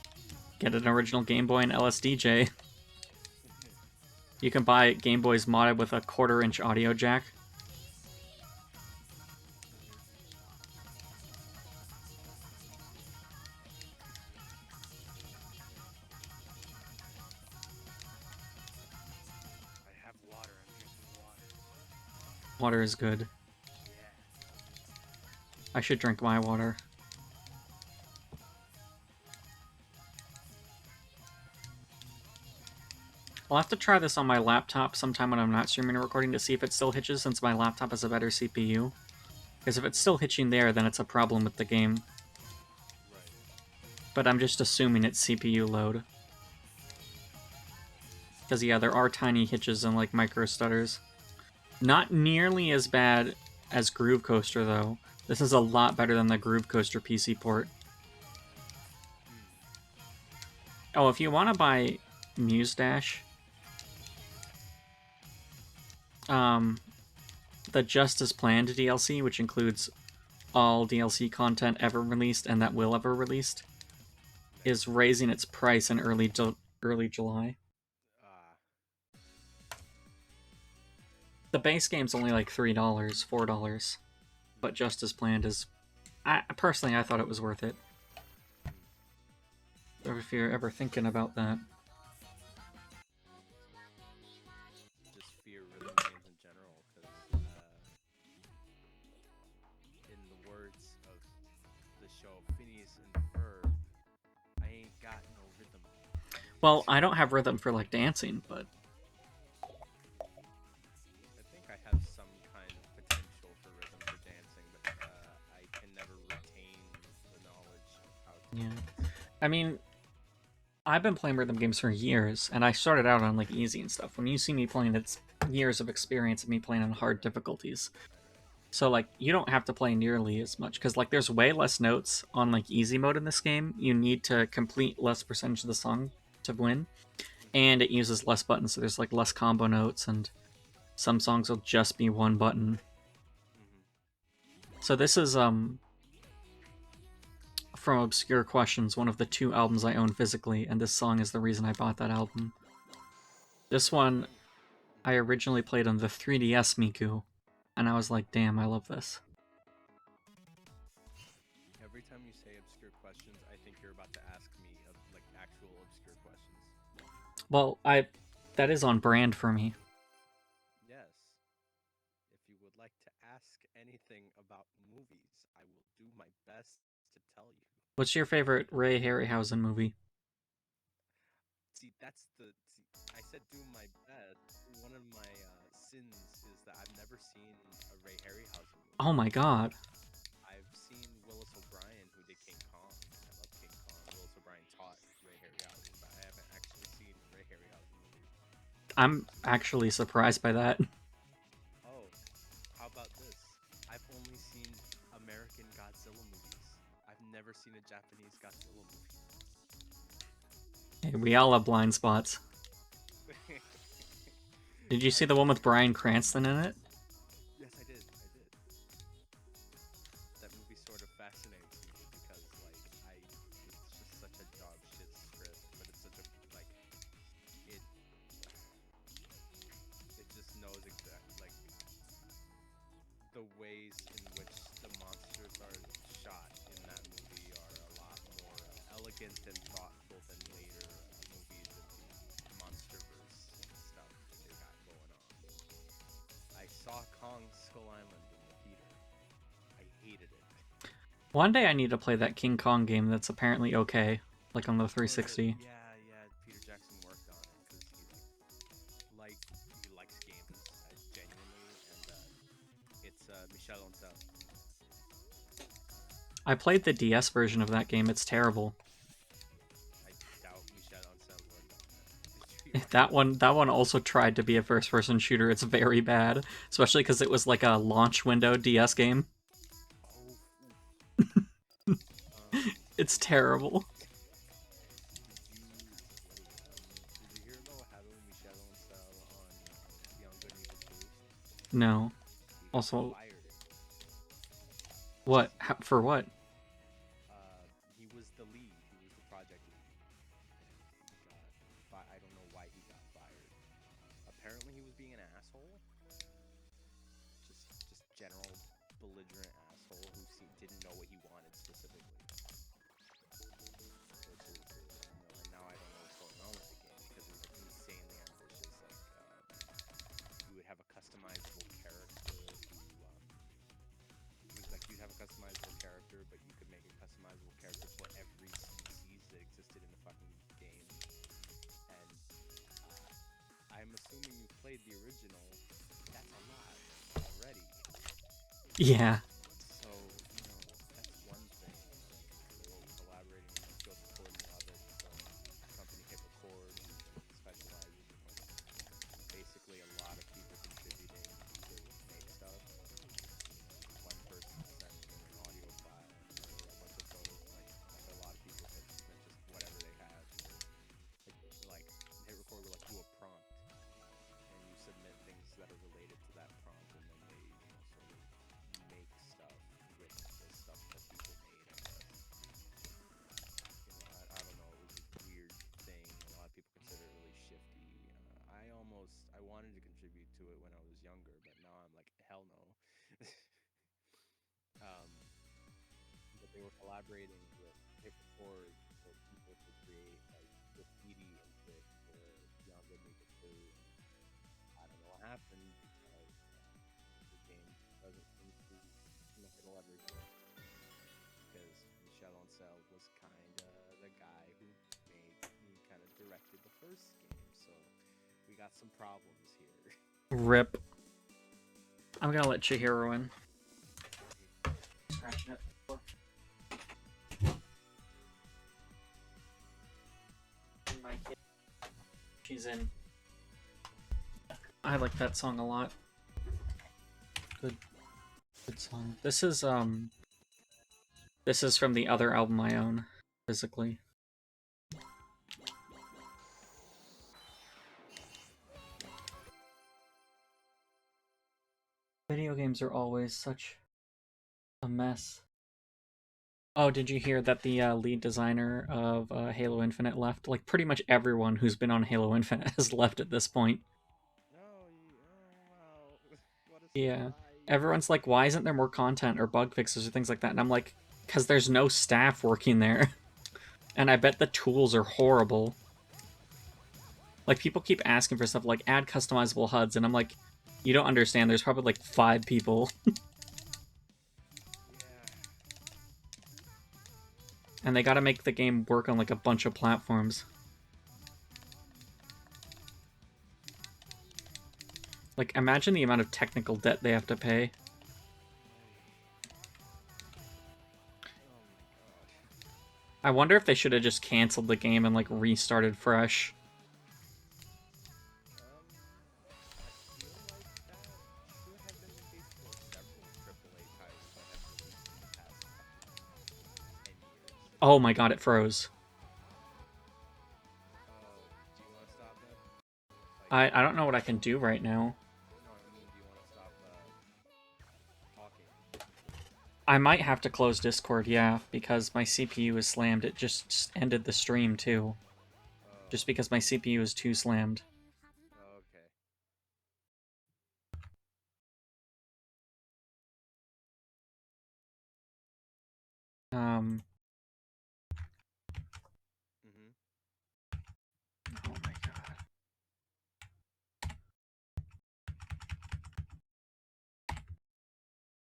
Get an original Game Boy and LSDJ. and You can buy Game Boys modded with a 1/4-inch audio jack. I have water. I'm drinking water. Water is good. Yeah. I should drink my water. I'll have to try this on my laptop sometime when I'm not streaming or recording to see if it still hitches, since my laptop has a better CPU. Because if it's still hitching there, then it's a problem with the game. Right. But I'm just assuming it's CPU load. Because, yeah, there are tiny hitches and, like, micro stutters. Not nearly as bad as Groove Coaster, though. This is a lot better than the Groove Coaster PC port. Oh, if you want to buy Muse Dash, the Just As Planned DLC, which includes all DLC content ever released and that will ever released, is raising its price in early July. Ah. The base game's only like $3, $4, but Just As Planned is... I thought it was worth it. If you're ever thinking about that. Just fear rhythm games in general, because in the words of the show Phineas and Ferb, I ain't got no rhythm. Well, I don't have rhythm for, like, dancing, but... I think I have some kind of potential for rhythm for dancing, but I can never retain the knowledge of how to dance. I mean, I've been playing rhythm games for years, and I started out on, like, easy and stuff. When you see me playing, it's years of experience of me playing on hard difficulties. So, like, you don't have to play nearly as much, because, like, there's way less notes on, like, easy mode in this game. You need to complete less percentage of the song to win, and it uses less buttons, so there's, like, less combo notes, and some songs will just be one button. So this is, from Obscure Questions, one of the 2 albums I own physically, and this song is the reason I bought that album. This one, I originally played on the 3DS Miku, and I was like, damn, I love this. Every time you say obscure questions, I think you're about to ask me like actual obscure questions. Well, that is on brand for me. Yes. If you would like to ask anything about movies, I will do my best to tell you. What's your favorite Ray Harryhausen movie? See, I said do my best. One of my sins is that I've never seen a Ray Harryhausen movie. Oh my god. I've seen Willis O'Brien, who did King Kong. I love King Kong. Willis O'Brien taught Ray Harryhausen, but I haven't actually seen a Ray Harryhausen movie. I'm actually surprised by that. Oh, how about this? I've only seen American Godzilla movies. I've never seen a Japanese Godzilla movie. Hey, we all have blind spots. Did you see the one with Bryan Cranston in it? Yes, I did. I did. That movie sort of fascinates me because, like, it's just such a dog shit script, but it's such a like, it just knows like the ways in which the monsters are shot in that movie are a lot more elegant and thoughtful than later movies of the MonsterVerse stuff that they got going on. I saw Kong Skull Island in the theater. I hated it. One day I need to play that King Kong game that's apparently okay, like on the 360. Yeah, Peter Jackson worked on it because he likes games genuinely, and it's Michel Ancel. I played the DS version of that game. It's terrible. I doubt Michel Ancel worked on that. That one also tried to be a first-person shooter. It's very bad, especially because it was like a launch window DS game. Um, It's terrible. did you hear about what happened with Michel Ancel on Beyond Good and Evil 2? No. He got Also, fired. what? For what? He was the lead. He was the project lead. I don't know why he got fired. Apparently, he was being an asshole. Just general belligerent asshole who didn't know what he wanted specifically. Which is, and now I don't know what's going on with the game because it was like insanely ambitious. Like, you would have a customizable character you'd have a customizable character, but you could make a customizable character for every species that existed in the fucking game. And I'm assuming you played the original. That's a lot already. Yeah. So, that's one thing. Like, collaborating with Joseph Gordon-Levitt from Company Hit Record, who specializes in basically a lot of people contributing to make stuff. One person sent in an audio file or a bunch of photos, like a lot of people sent just whatever they have. Like Hit Record will do a prompt, and you submit things that are related to that prompt, and then they sort of make stuff with the stuff that people made. I guess. I don't know. It was a weird thing. A lot of people consider it really shifty. I wanted to contribute to it when I was younger, but now I'm like, hell no. But they were collaborating with Hit Record for people to create like graffiti and shit for Beyond Good and Evil 2. I don't know what happened because the game doesn't seem to it'll ever exist because Michel Ancel was kind of the guy who kind of directed the first game, so we got some problems here. Rip. I'm gonna let Chihiro in. Scratching it. My kid. She's in. I like that song a lot. Good song. This is from the other album I own, physically. Video games are always such a mess. Oh, did you hear that the lead designer of Halo Infinite left? Like, pretty much everyone who's been on Halo Infinite has left at this point. No, wow. What a Yeah. surprise. Everyone's like, why isn't there more content or bug fixes or things like that? And I'm like, because there's no staff working there. And I bet the tools are horrible. Like, people keep asking for stuff like, add customizable HUDs, and I'm like, you don't understand, there's probably like 5 people. And they gotta make the game work on like a bunch of platforms. Like, imagine the amount of technical debt they have to pay. I wonder if they should have just canceled the game and like restarted fresh. Oh my god, it froze. I don't know what I can do right now. No, I mean, do you want to stop talking? I might have to close Discord, yeah, because my CPU is slammed. It just ended the stream too. Oh, Just because my CPU is too slammed. okay. Um. Mhm. Oh my god.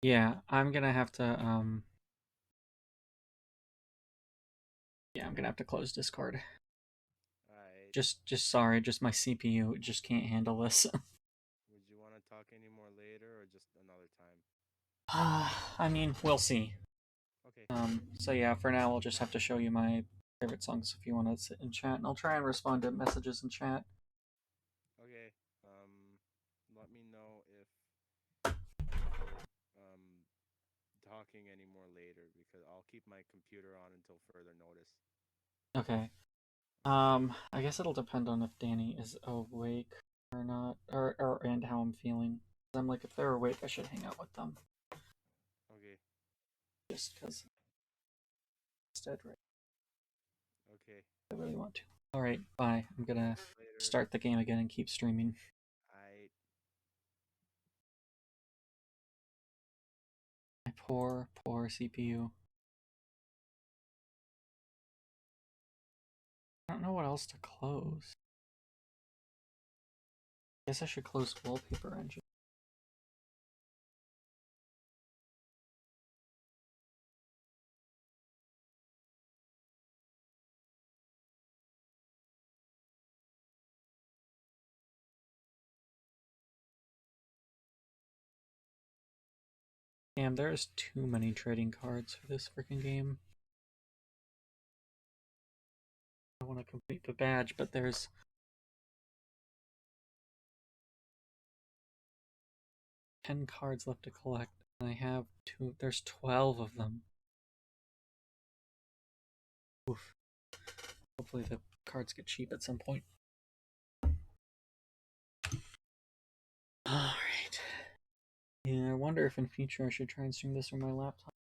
Yeah, I'm gonna have to yeah, I'm gonna have to close Discord. Alright. Just sorry, just my CPU just can't handle this. Would you want to talk any more later or just another time? I mean, we'll see. Okay. So yeah, for now I'll just have to show you my favorite songs if you want to sit in chat, and I'll try and respond to messages in chat. Okay. Let me know if we're talking any more later because I'll keep my computer on until further notice. Okay. I guess it'll depend on if Danny is awake or not, or and how I'm feeling. I'm like, if they're awake, I should hang out with them. Okay. Just because it's dead right. Okay. I really want to. All right, bye. I'm gonna Later. start the game again and keep streaming. I My poor CPU. I don't know what else to close. Guess I should close wallpaper engine. Damn, there's too many trading cards for this freaking game. I want to complete the badge, but there's 10 cards left to collect, and I have there's 12 of them. Oof. Hopefully the cards get cheap at some point. Alright. Yeah, I wonder if in future I should try and stream this from my laptop.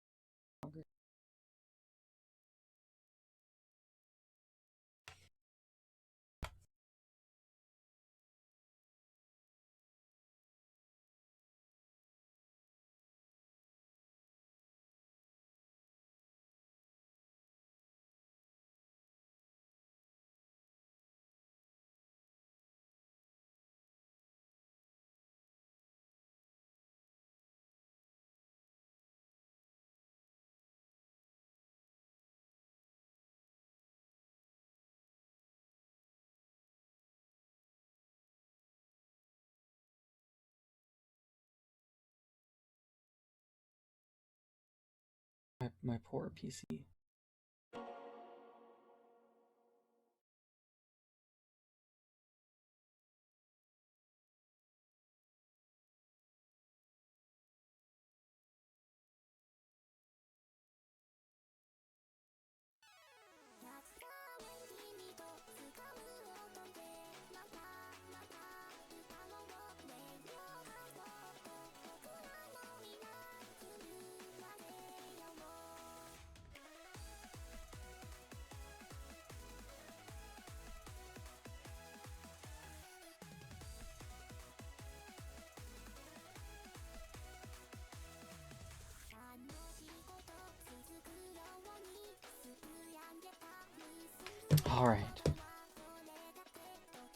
My poor PC. Alright.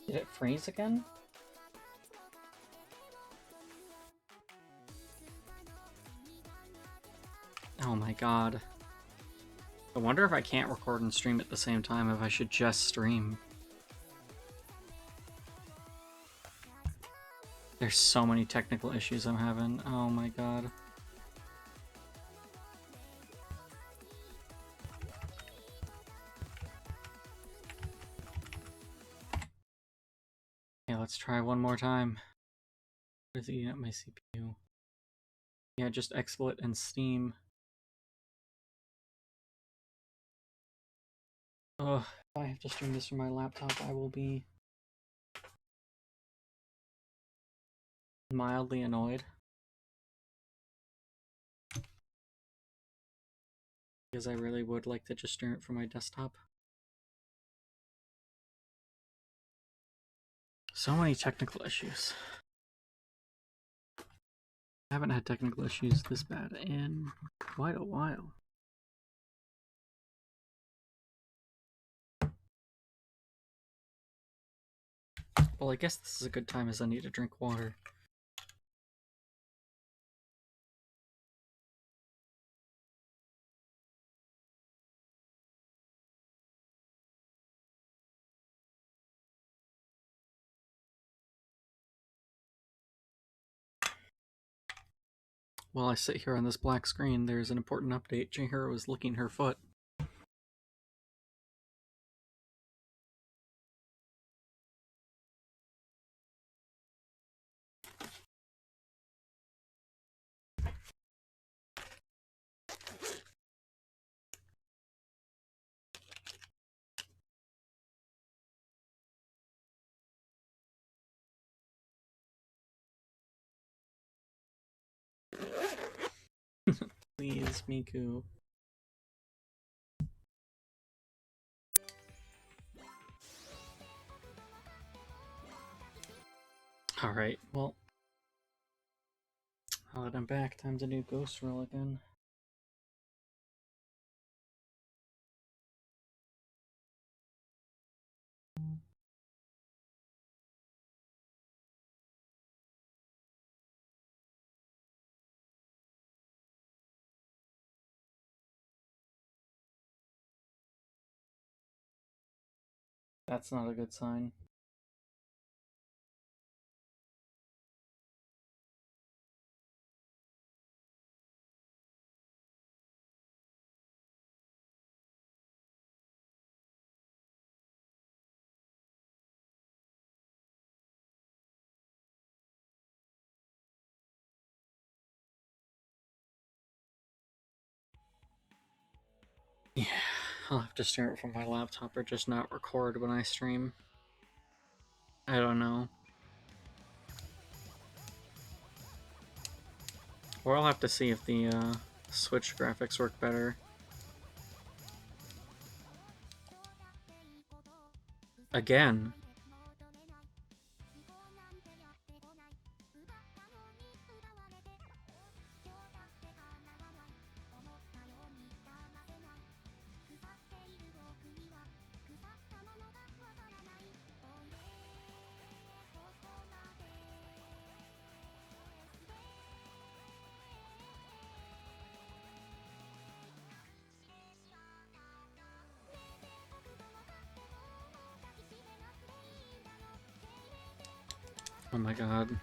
Did it freeze again? Oh my god. I wonder if I can't record and stream at the same time, if I should just stream. There's so many technical issues I'm having. Oh my god. Yeah, let's try one more time. What is eating up my CPU? Yeah, just XSplit and Steam. Ugh, if I have to stream this from my laptop, I will be Mildly annoyed. Because I really would like to just stream it from my desktop. So many technical issues. I haven't had technical issues this bad in quite a while. Well, I guess this is a good time as I need to drink water. While I sit here on this black screen, there's an important update. Chihiro is licking her foot. Please, Miku. Alright, well. Now that I'm back, time to do Ghost Roll again. That's not a good sign. Yeah, I'll have to stream it from my laptop or just not record when I stream. I don't know. Or I'll have to see if the Switch graphics work better. Again. Oh my god.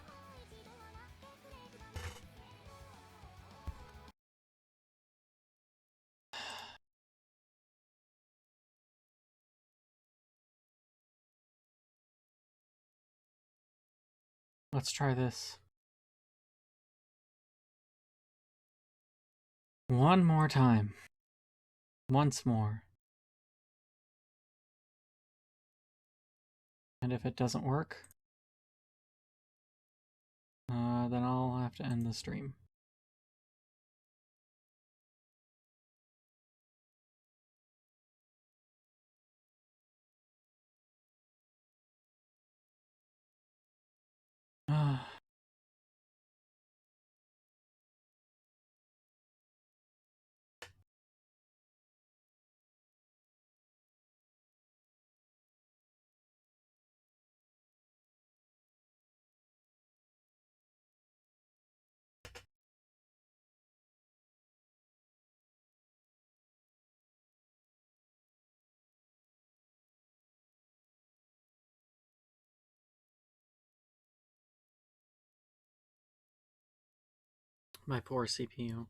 Let's try this. One more time. Once more. And if it doesn't work, then I'll have to end the stream. My poor CPU.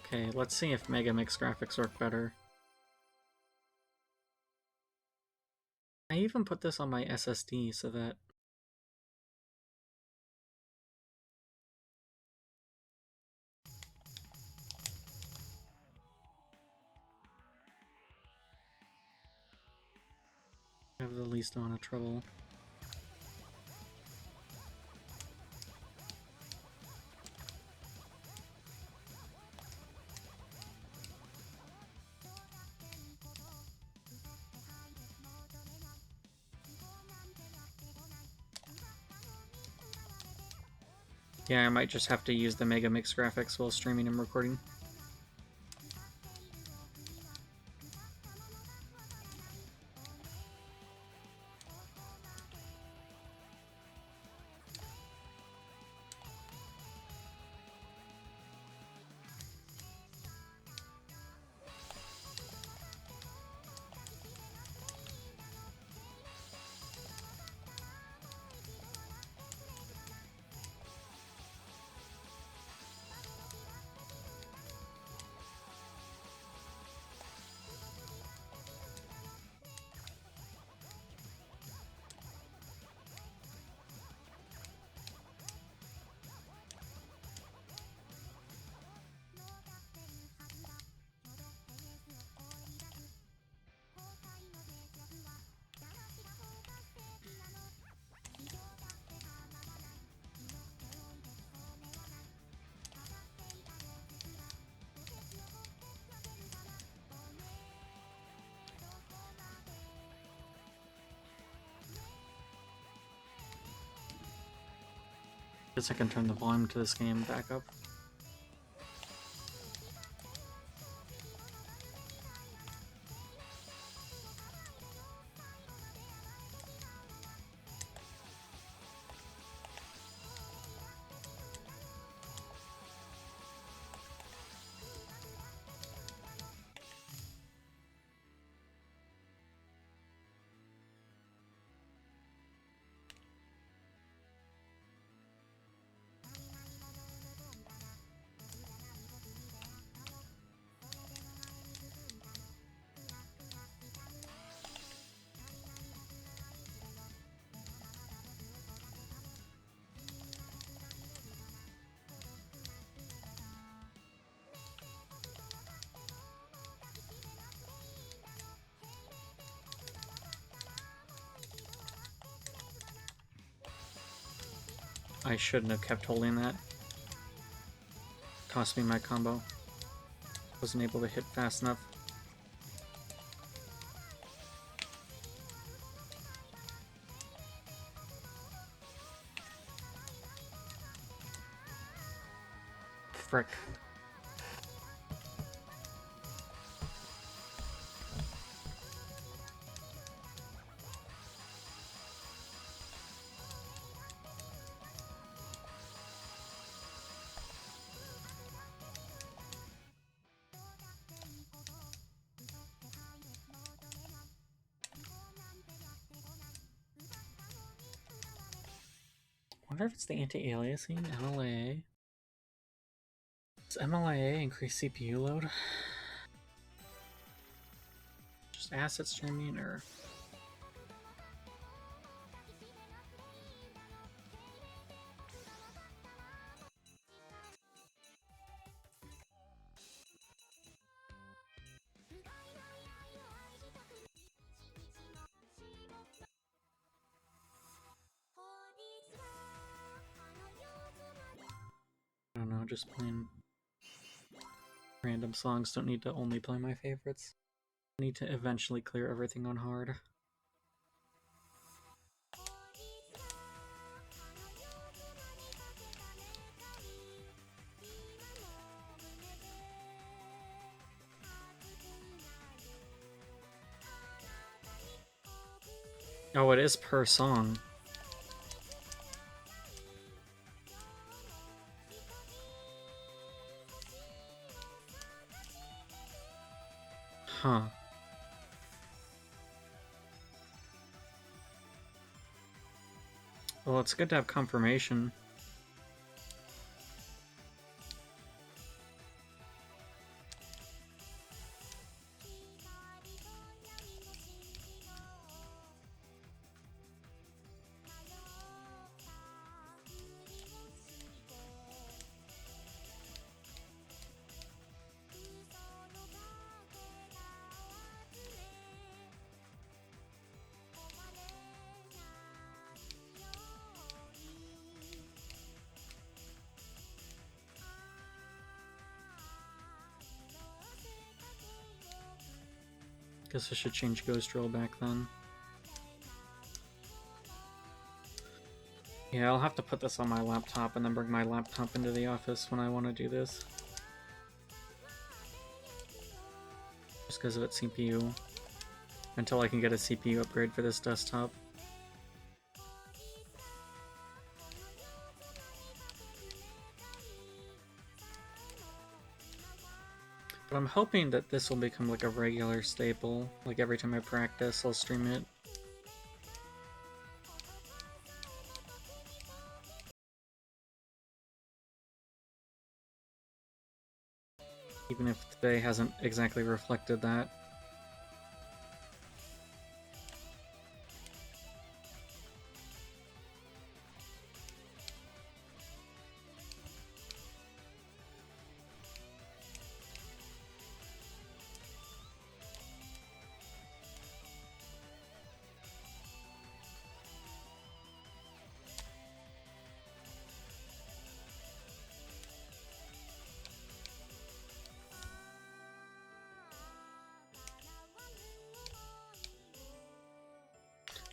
Okay, let's see if MegaMix graphics work better. I even put this on my SSD so that I have the least amount of trouble. Yeah, I might just have to use the MegaMix graphics while streaming and recording. Guess I can turn the volume to this game back up. I shouldn't have kept holding that. Cost me my combo. Wasn't able to hit fast enough. Frick. I wonder if it's the anti-aliasing, MLA. Does MLA increase CPU load? Just asset streaming or... I don't know, just playing random songs. Don't need to only play my favorites. I need to eventually clear everything on hard. Oh, it is per song. Huh. Well, it's good to have confirmation. Guess I should change Ghost Drill back then. Yeah, I'll have to put this on my laptop and then bring my laptop into the office when I want to do this. Just because of its CPU. Until I can get a CPU upgrade for this desktop. But I'm hoping that this will become like a regular staple. Like every time I practice, I'll stream it. Even if today hasn't exactly reflected that.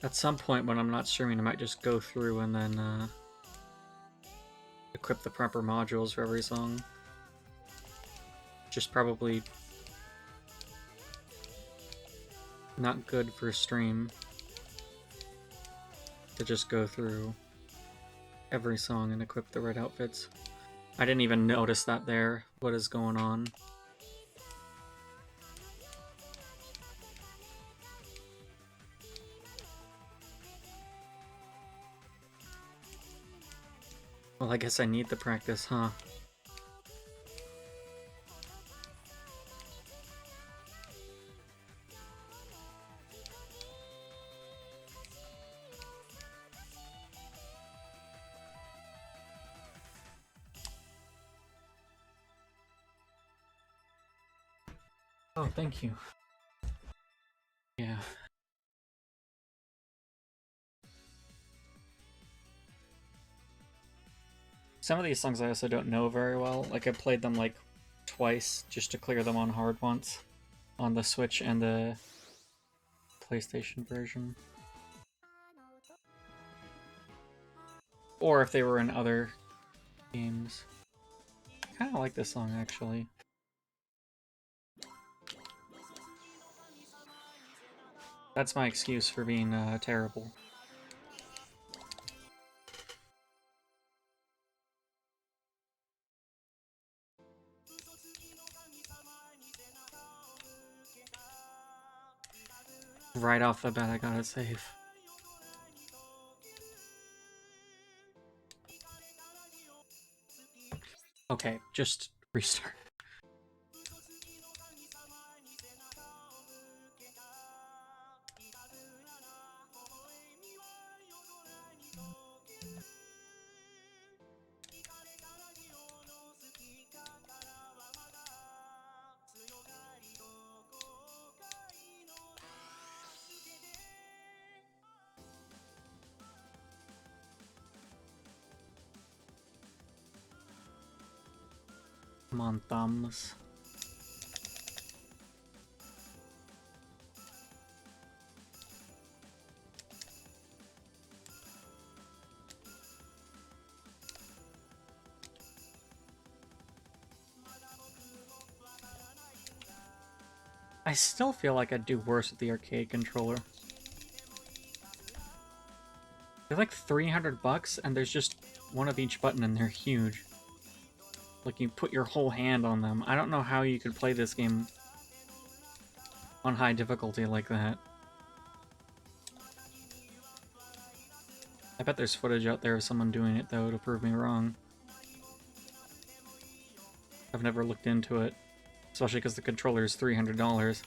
At some point when I'm not streaming, I might just go through and then equip the proper modules for every song. Just probably not good for stream to just go through every song and equip the right outfits. I didn't even notice that there. What is going on? Well, I guess I need the practice, huh? Oh, thank you. Yeah. Some of these songs I also don't know very well. Like, I played them like twice just to clear them on hard once. On the Switch and the PlayStation version. Or if they were in other games. I kinda like this song, actually. That's my excuse for being terrible. Right off the bat, I got it safe. Okay, just restart. Come on, thumbs. I still feel like I'd do worse with the arcade controller. They're like $300 and there's just one of each button and they're huge. Like, you put your whole hand on them. I don't know how you could play this game on high difficulty like that. I bet there's footage out there of someone doing it, though, to prove me wrong. I've never looked into it. Especially because the controller is $300.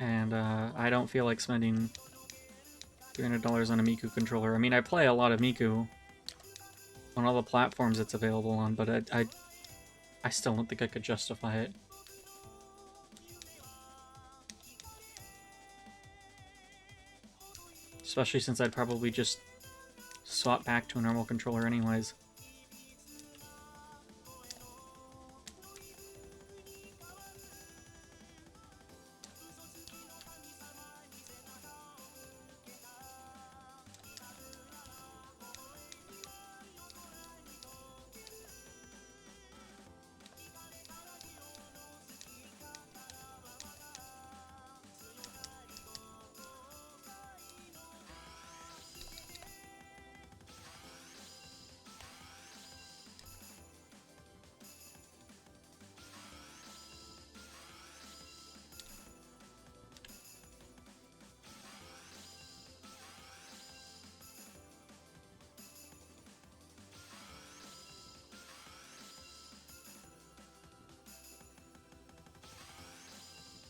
And I don't feel like spending $300 on a Miku controller. I mean, I play a lot of Miku on all the platforms it's available on, but I still don't think I could justify it. Especially since I'd probably just swap back to a normal controller anyways.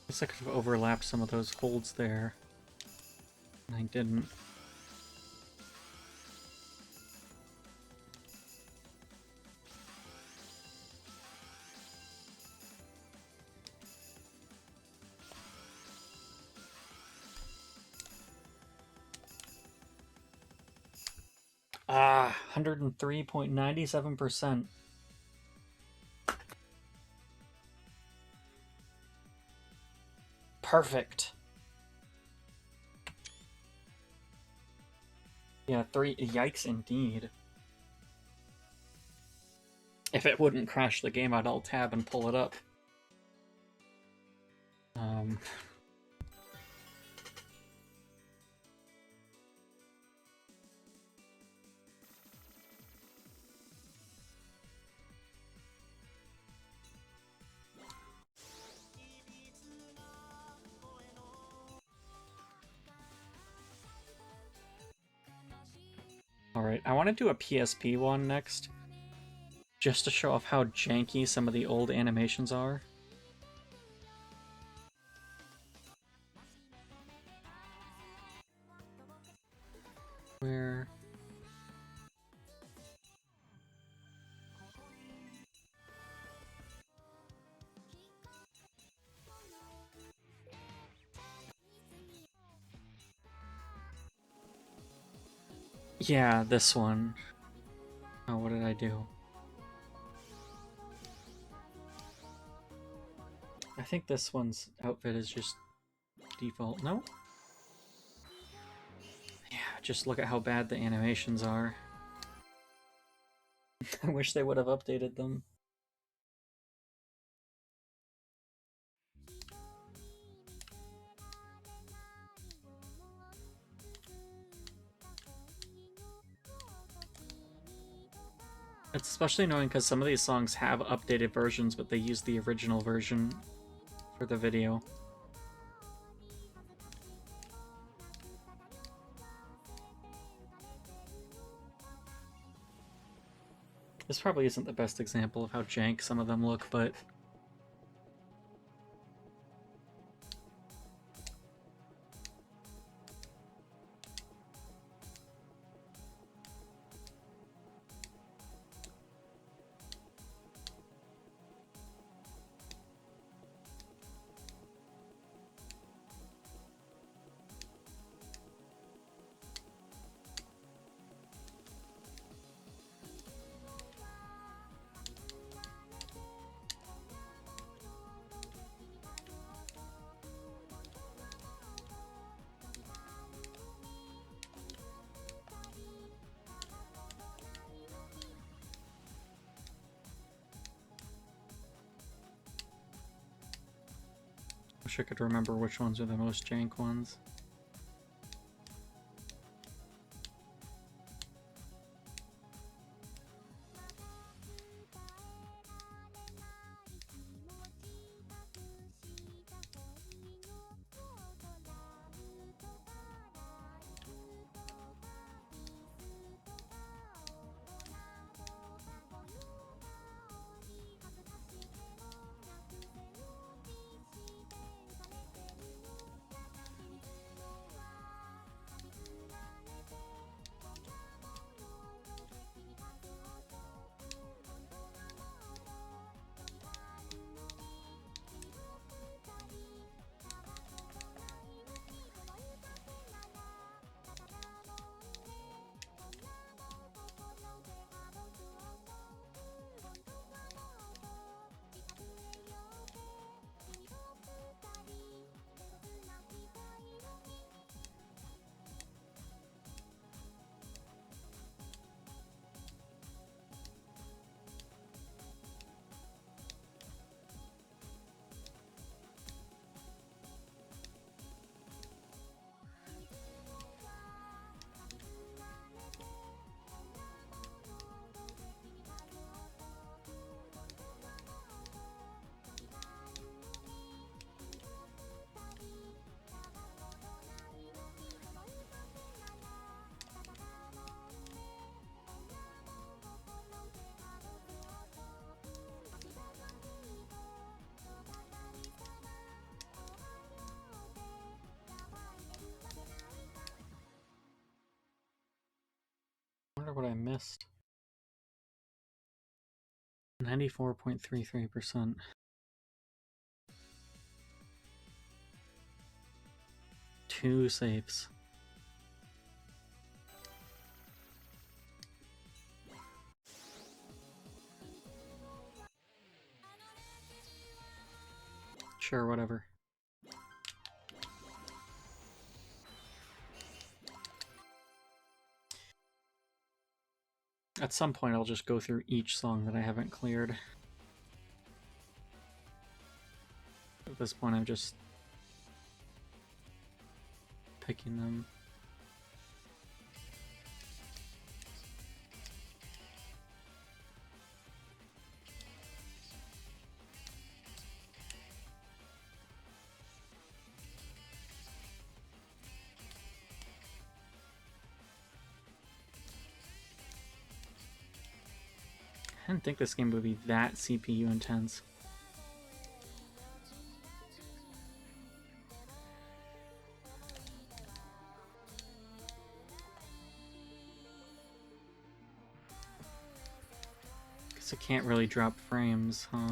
guess I could have overlapped some of those holds there. And I didn't. Ah, 103.97%. Perfect. Yeah, 3. Yikes, indeed. If it wouldn't crash the game, I'd alt-tab and pull it up. Alright, I want to do a PSP one next, just to show off how janky some of the old animations are. Where... Yeah, this one. Oh, what did I do? I think this one's outfit is just default. No? Yeah, just look at how bad the animations are. I wish they would have updated them. It's especially annoying because some of these songs have updated versions, but they use the original version for the video. This probably isn't the best example of how jank some of them look, but... Wish I could remember which ones are the most jank ones. wonder what I missed. 94.33%. Two saves. Sure, whatever. At some point, I'll just go through each song that I haven't cleared. At this point, I'm just picking them. I didn't think this game would be that CPU intense. Guess it can't really drop frames, huh?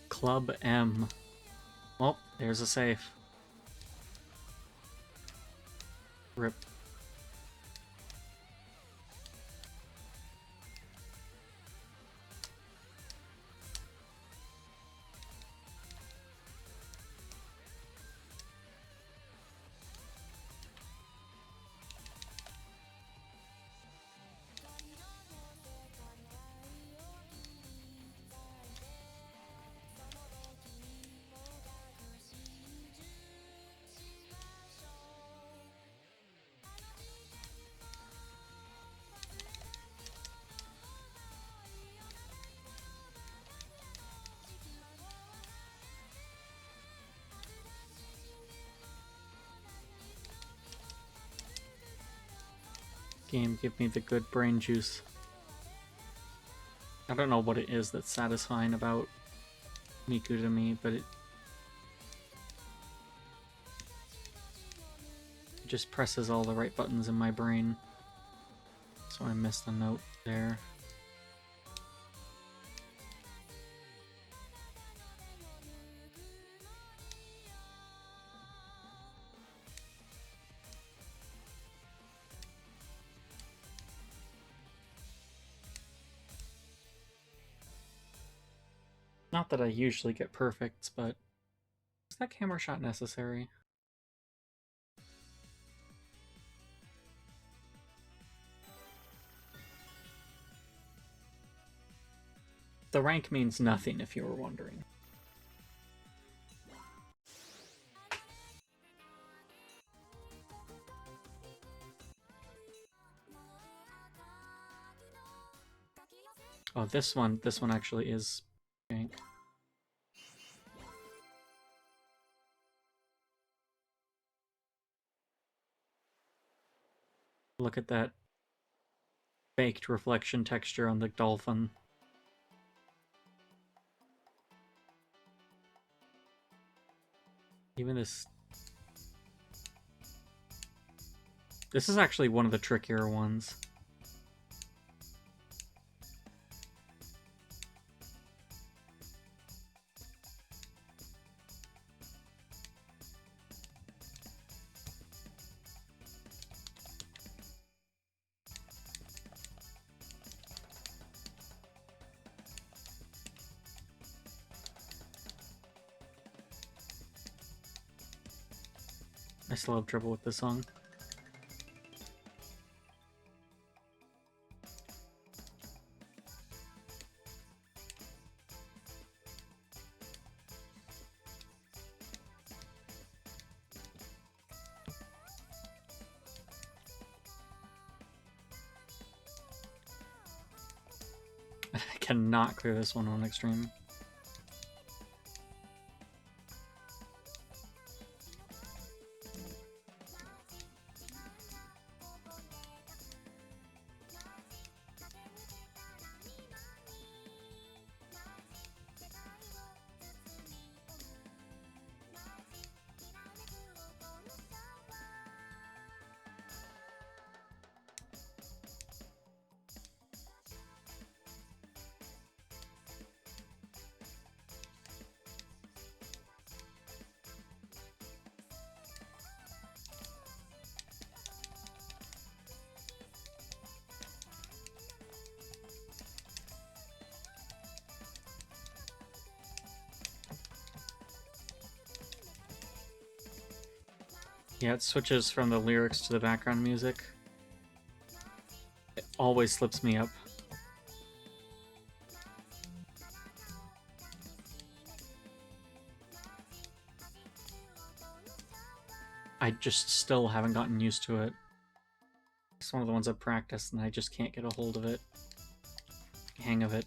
Club M. Oh, there's a safe. Rip. Game, give me the good brain juice. I don't know what it is that's satisfying about Miku to me, but it just presses all the right buttons in my brain. So I missed a note there. Not that I usually get perfects, but is that camera shot necessary? The rank means nothing, if you were wondering. Oh, this one actually is jank. Look at that baked reflection texture on the dolphin. Even this is actually one of the trickier ones. I still have trouble with this song. cannot clear this one on extreme. Yeah, it switches from the lyrics to the background music. It always slips me up. I just still haven't gotten used to it. It's one of the ones I've practiced and I just can't get a hold of it. Hang of it.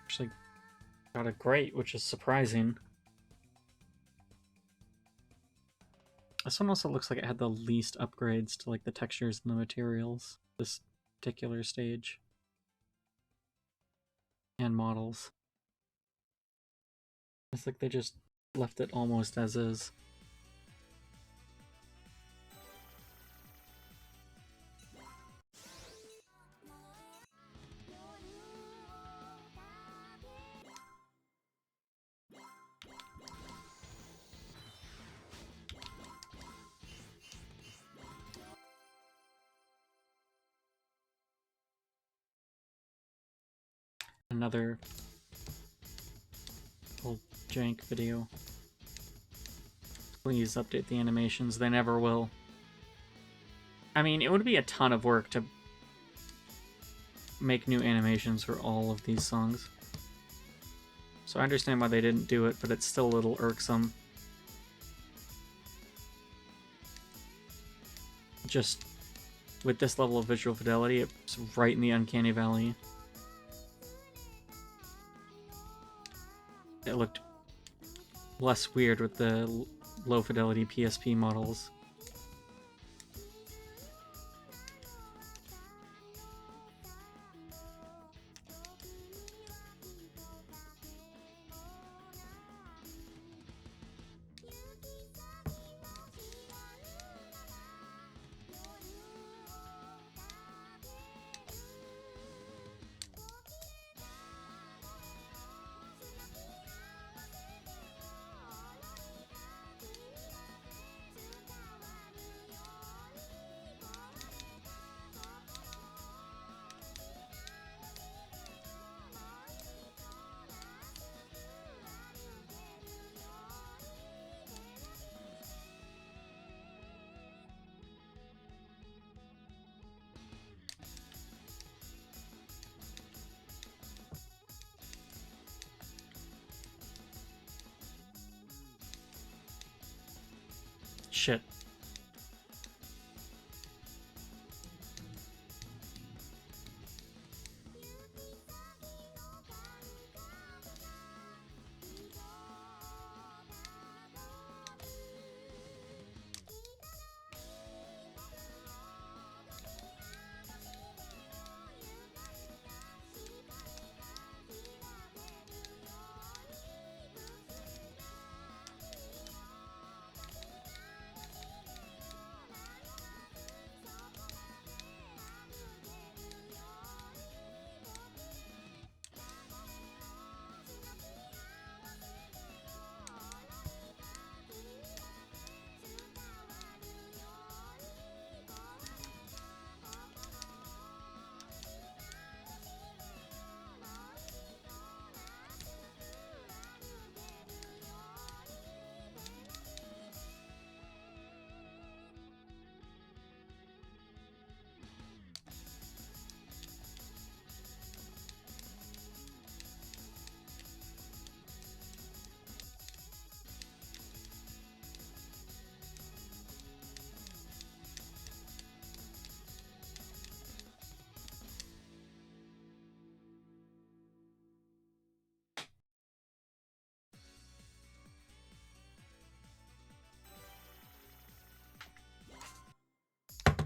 Actually got a great, which is surprising. This one also looks like it had the least upgrades to like the textures and the materials, this particular stage. And models. It's like they just left it almost as is. Another old jank video. Please update the animations. They never will. I mean, it would be a ton of work to make new animations for all of these songs. So I understand why they didn't do it, but it's still a little irksome. Just with this level of visual fidelity, it's right in the uncanny valley. It looked less weird with the low fidelity PSP models. Shit.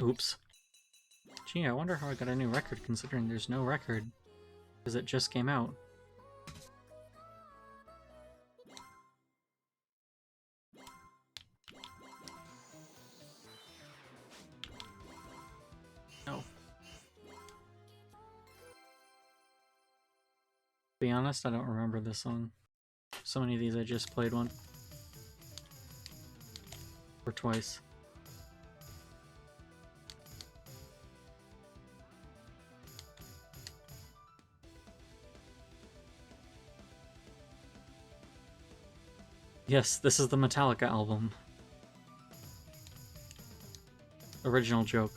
Oops. Gee, I wonder how I got a new record considering there's no record. Because it just came out. No. To be honest, I don't remember this song. So many of these I just played one. Or twice. Yes, this is the Metallica album. Original joke.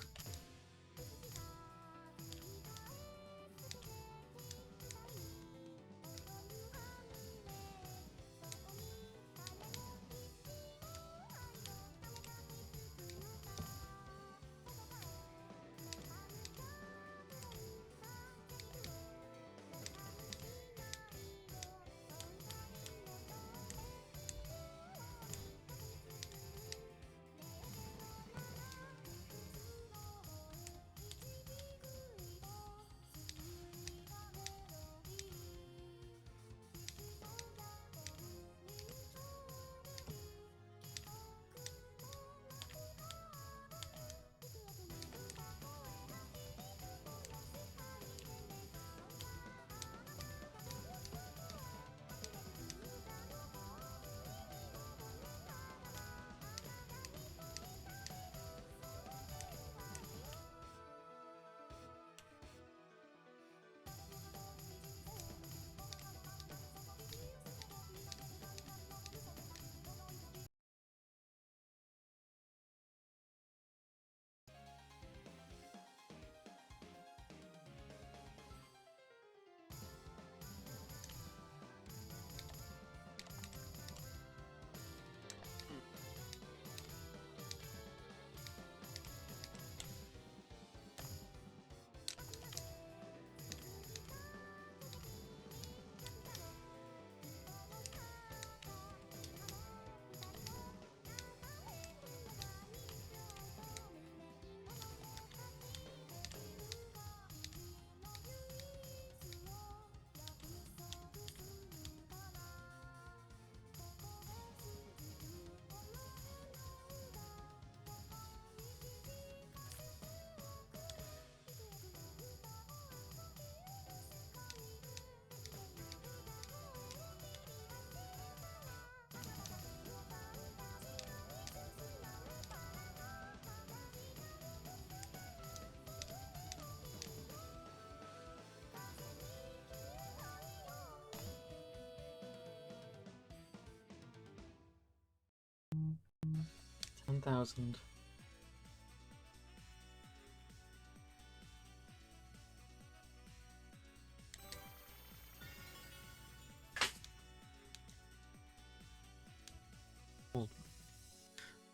$10,000.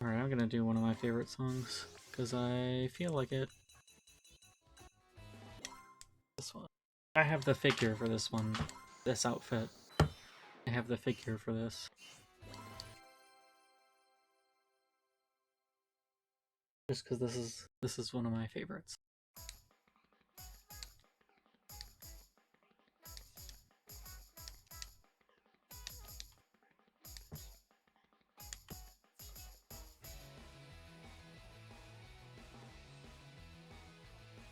Alright, I'm gonna do one of my favorite songs, because I feel like it. This one. I have the figure for this one. This outfit. I have the figure for this. Just because this is one of my favorites.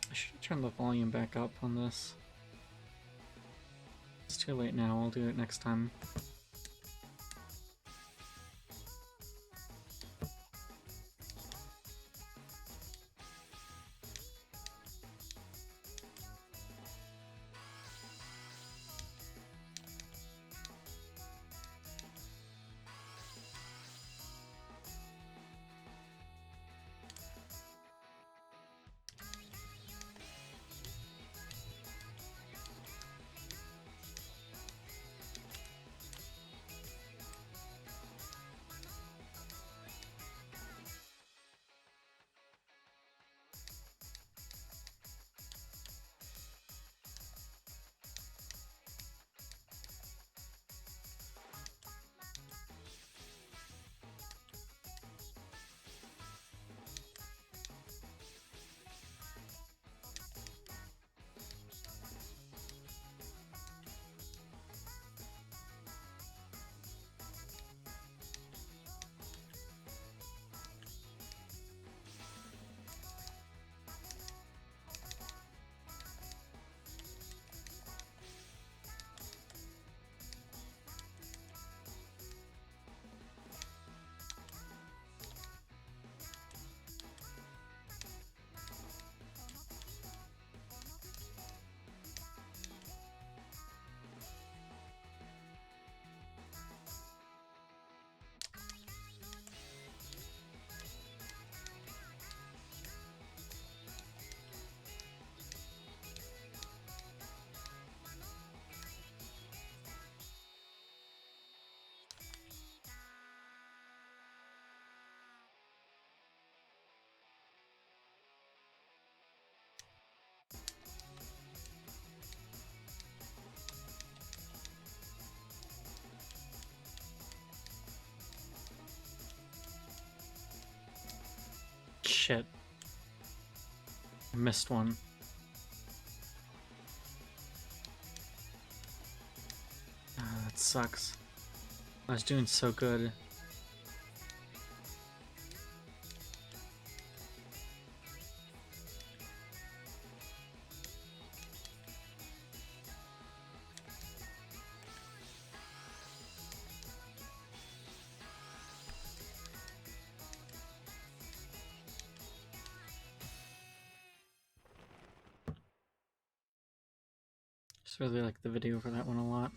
I should turn the volume back up on this. It's too late now, I'll do it next time. shit. I missed one. Ah, that sucks. I was doing so good. Just really like the video for that one a lot.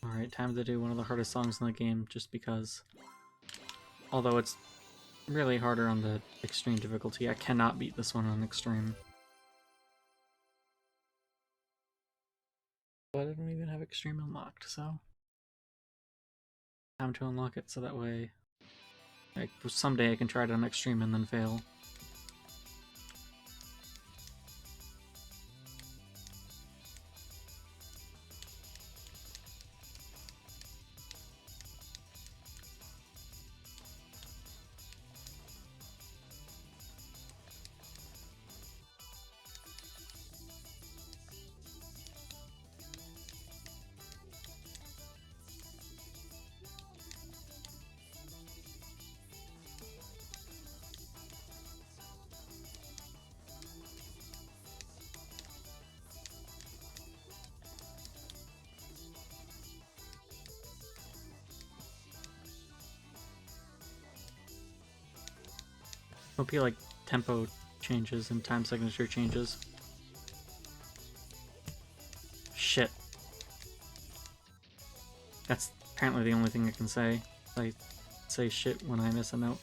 Alright, time to do one of the hardest songs in the game, just because. Although it's really harder on the extreme difficulty, I cannot beat this one on extreme. But I don't even have extreme unlocked, so time to unlock it so that way, like, someday I can try it on extreme and then fail. Hope you like tempo changes and time signature changes. Shit. That's apparently the only thing I can say. I say shit when I miss a note.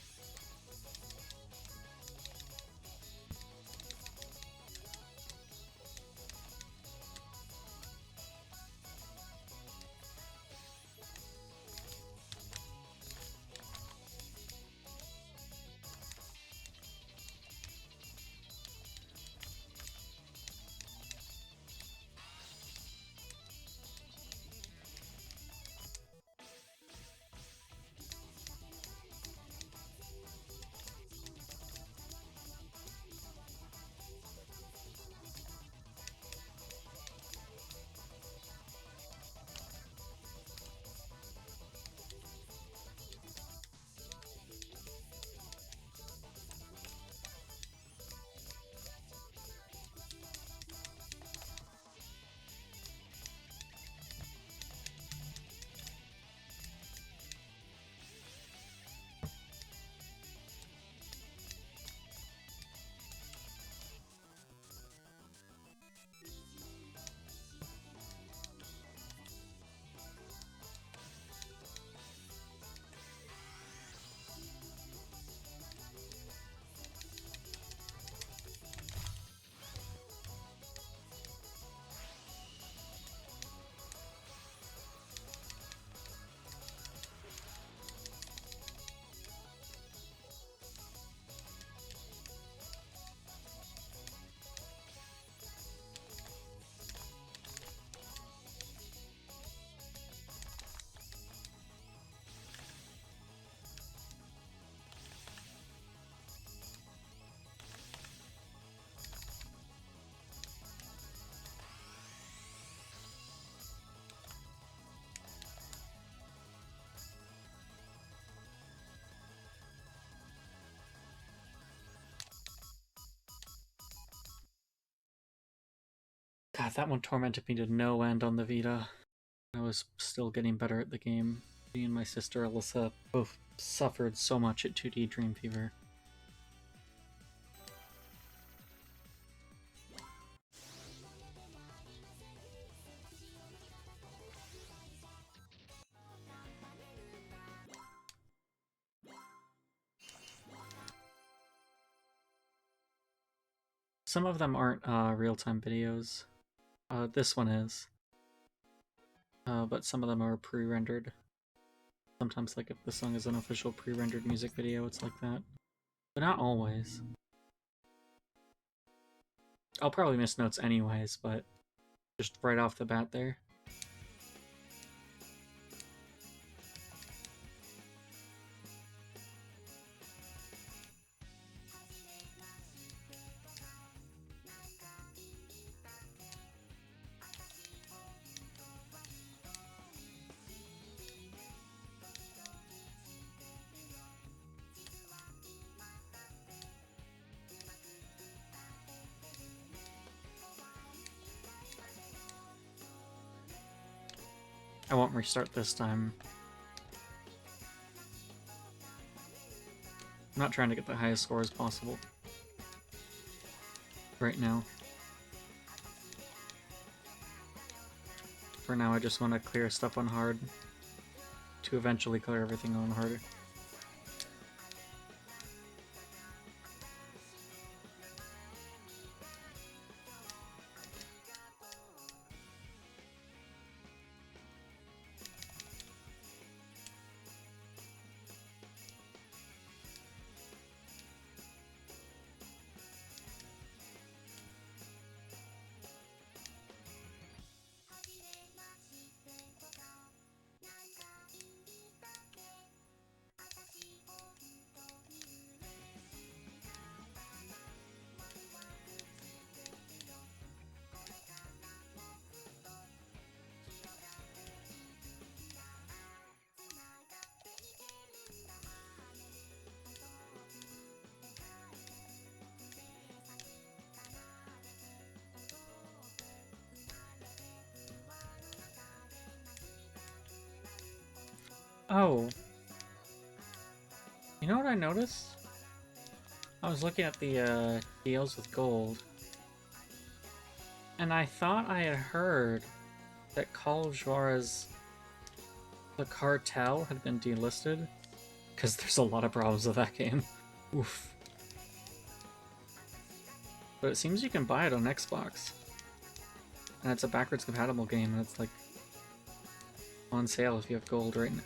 God, that one tormented me to no end on the Vita. I was still getting better at the game. Me and my sister Alyssa both suffered so much at 2D Dream Fever. Some of them aren't real-time videos. This one is. But some of them are pre-rendered. Sometimes, like, if the song is an official pre-rendered music video, it's like that. But not always. I'll probably miss notes anyways, but Just right off the bat there. I won't restart this time. I'm not trying to get the highest score as possible right now. For now, I just want to clear stuff on hard to eventually clear everything on harder. Oh. You know what I noticed? I was looking at the deals with gold, and I thought I had heard that Call of Juarez, the cartel, had been delisted, because there's a lot of problems with that game. Oof. But it seems you can buy it on Xbox, and it's a backwards compatible game, and it's like on sale if you have gold right now.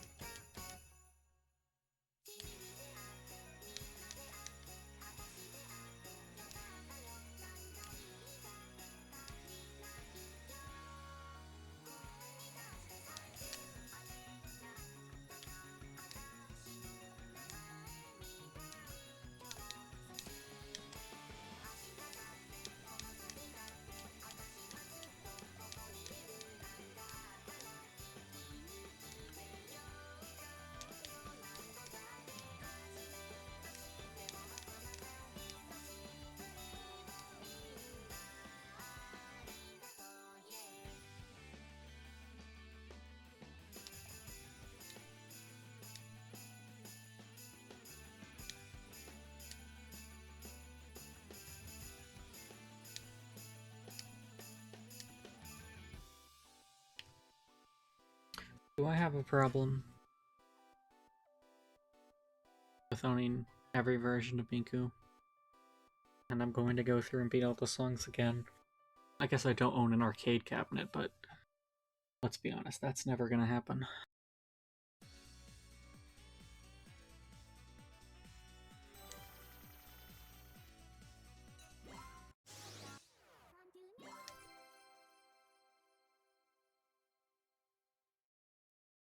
Do I have a problem with owning every version of Miku? And I'm going to go through and beat all the songs again. I guess I don't own an arcade cabinet, but let's be honest, that's never gonna happen.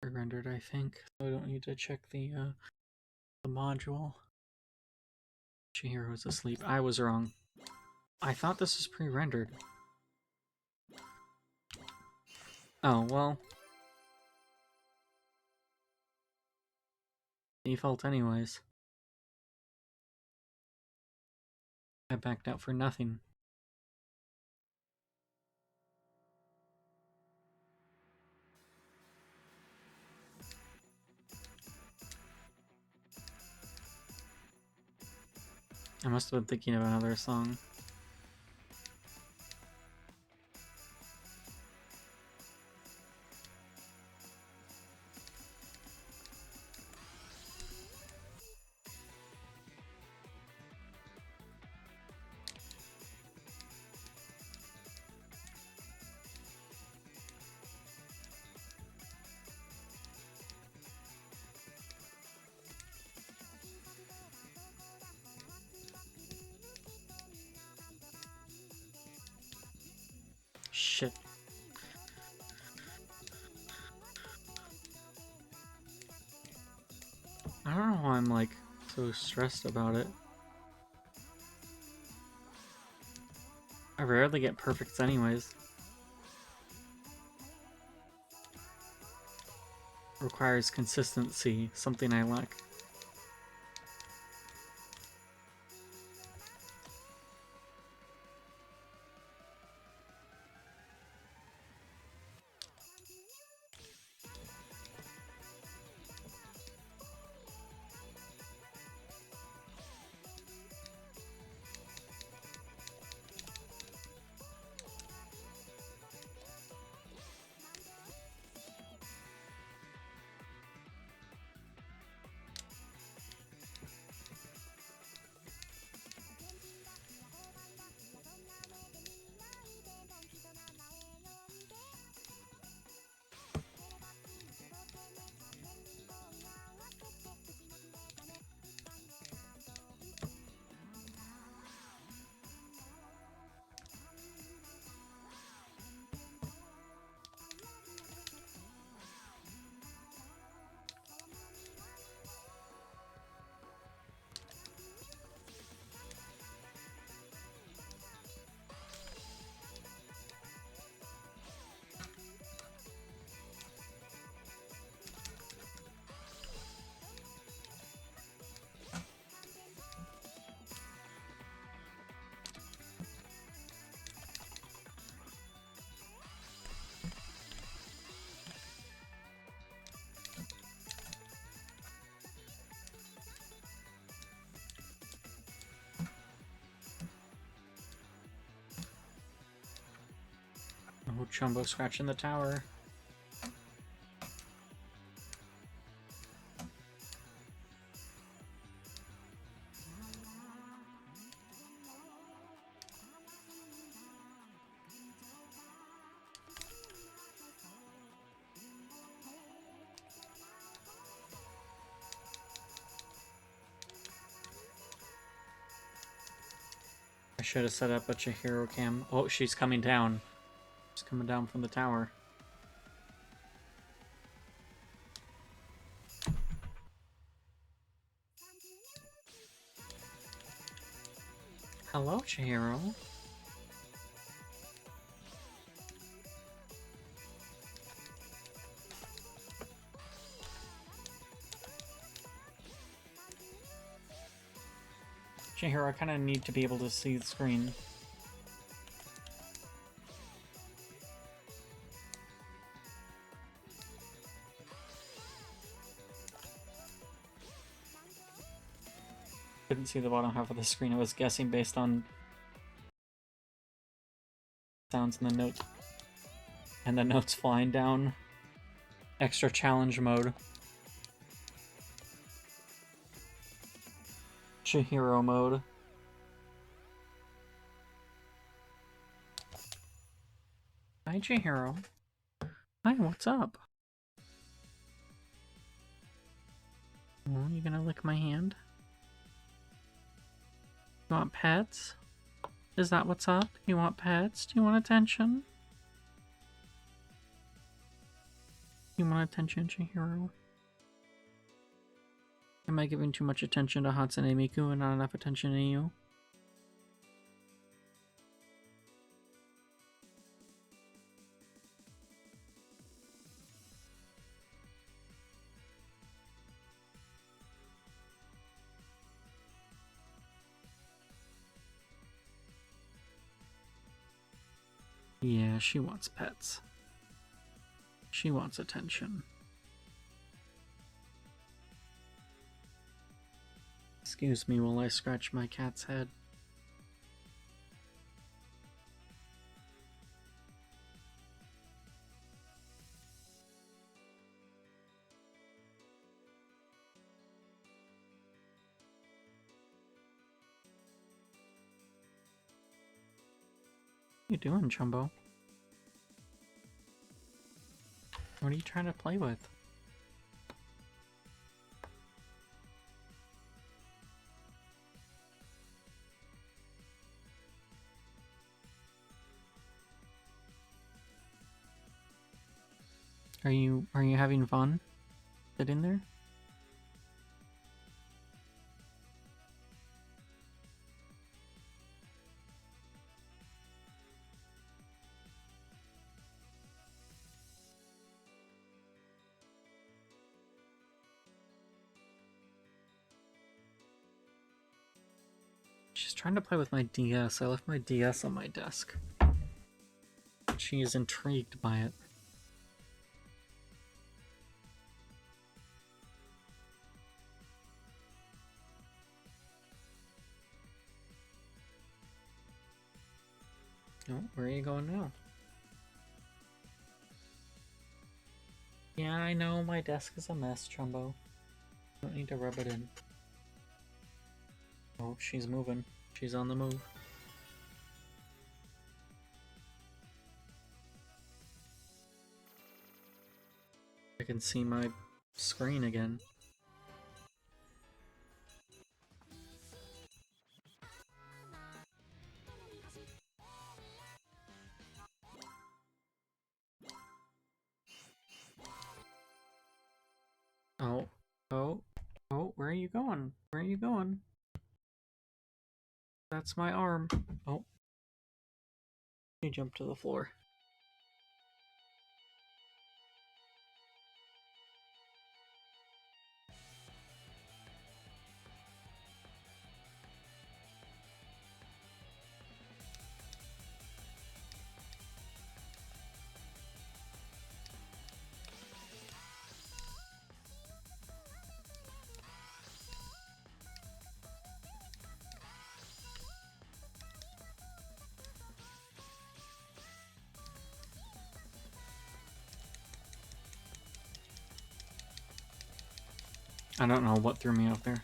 Rendered, I think. So I don't need to check the module. Chihiro's asleep. I was wrong. I thought this was pre-rendered. Oh, well. Default anyways. I backed out for nothing. I must have been thinking of another song. I'm like so stressed about it. I rarely get perfects anyways. Requires consistency, something I lack. Oh, Chumbo scratching the tower. I should have set up a Chihiro cam. Oh, she's coming down. She's coming down from the tower. Hello, Chihiro. Chihiro, I kind of need to be able to see the screen. Couldn't see the bottom half of the screen. I was guessing based on sounds in the notes. And the notes flying down. Extra challenge mode. Chihiro mode. Hi, Chihiro. Hi, what's up? Oh, you gonna lick my hand? You want pets? Is that what's up? You want pets? Do you want attention? You want attention, Chihiro? Am I giving too much attention to Hatsune Miku and not enough attention to you? Yeah, she wants pets. She wants attention. Excuse me while I scratch my cat's head. What are you doing, Chumbo? What are you trying to play with? Are you having fun? Get in there? trying to play with my DS. I left my DS on my desk. She is intrigued by it. Oh, where are you going now? Yeah, I know my desk is a mess, Trumbo. Don't need to rub it in. Oh, she's moving. She's on the move. I can see my screen again. Oh, oh, oh, where are you going? Where are you going? That's my arm. Oh. He jumped to the floor. I don't know what threw me out there.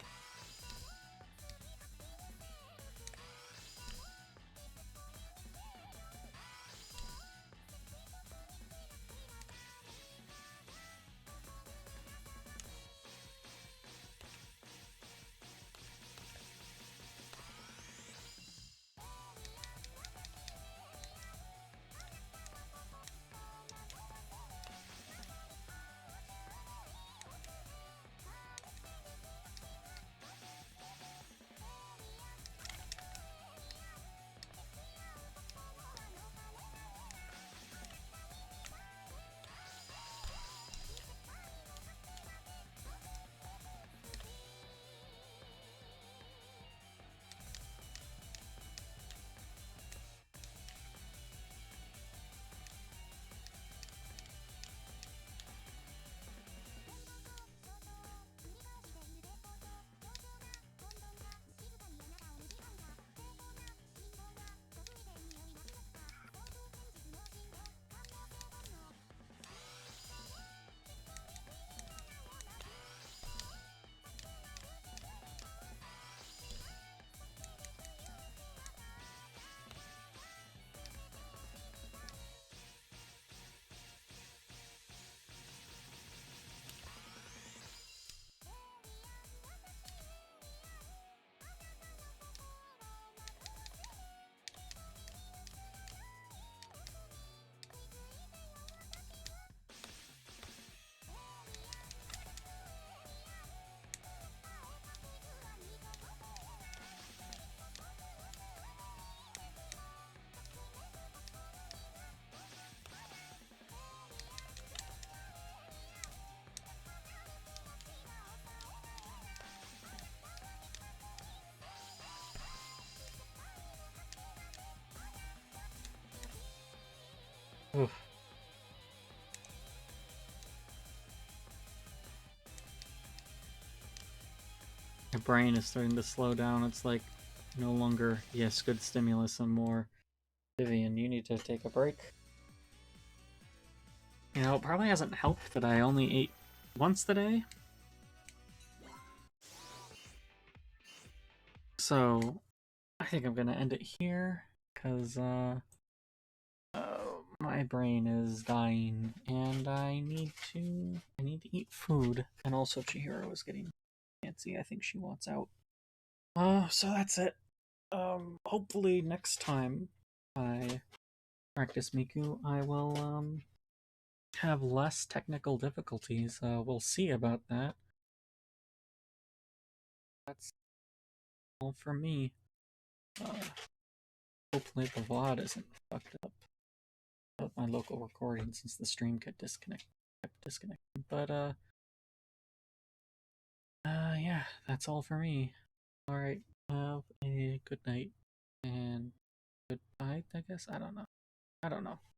Oof. My brain is starting to slow down. It's like no longer, yes, good stimulus and more, Vivian, you need to take a break. You know, it probably hasn't helped that I only ate once today. So, I think I'm gonna end it here, because, my brain is dying, and I need to eat food. And also Chihiro is getting fancy. I think she wants out. So that's it. Hopefully next time I practice Miku, I will, have less technical difficulties. We'll see about that. That's all for me. Hopefully the VOD isn't fucked up with my local recording since the stream kept disconnecting. But, yeah, that's all for me. Alright, have a say good night and goodbye, I guess. I don't know. I don't know.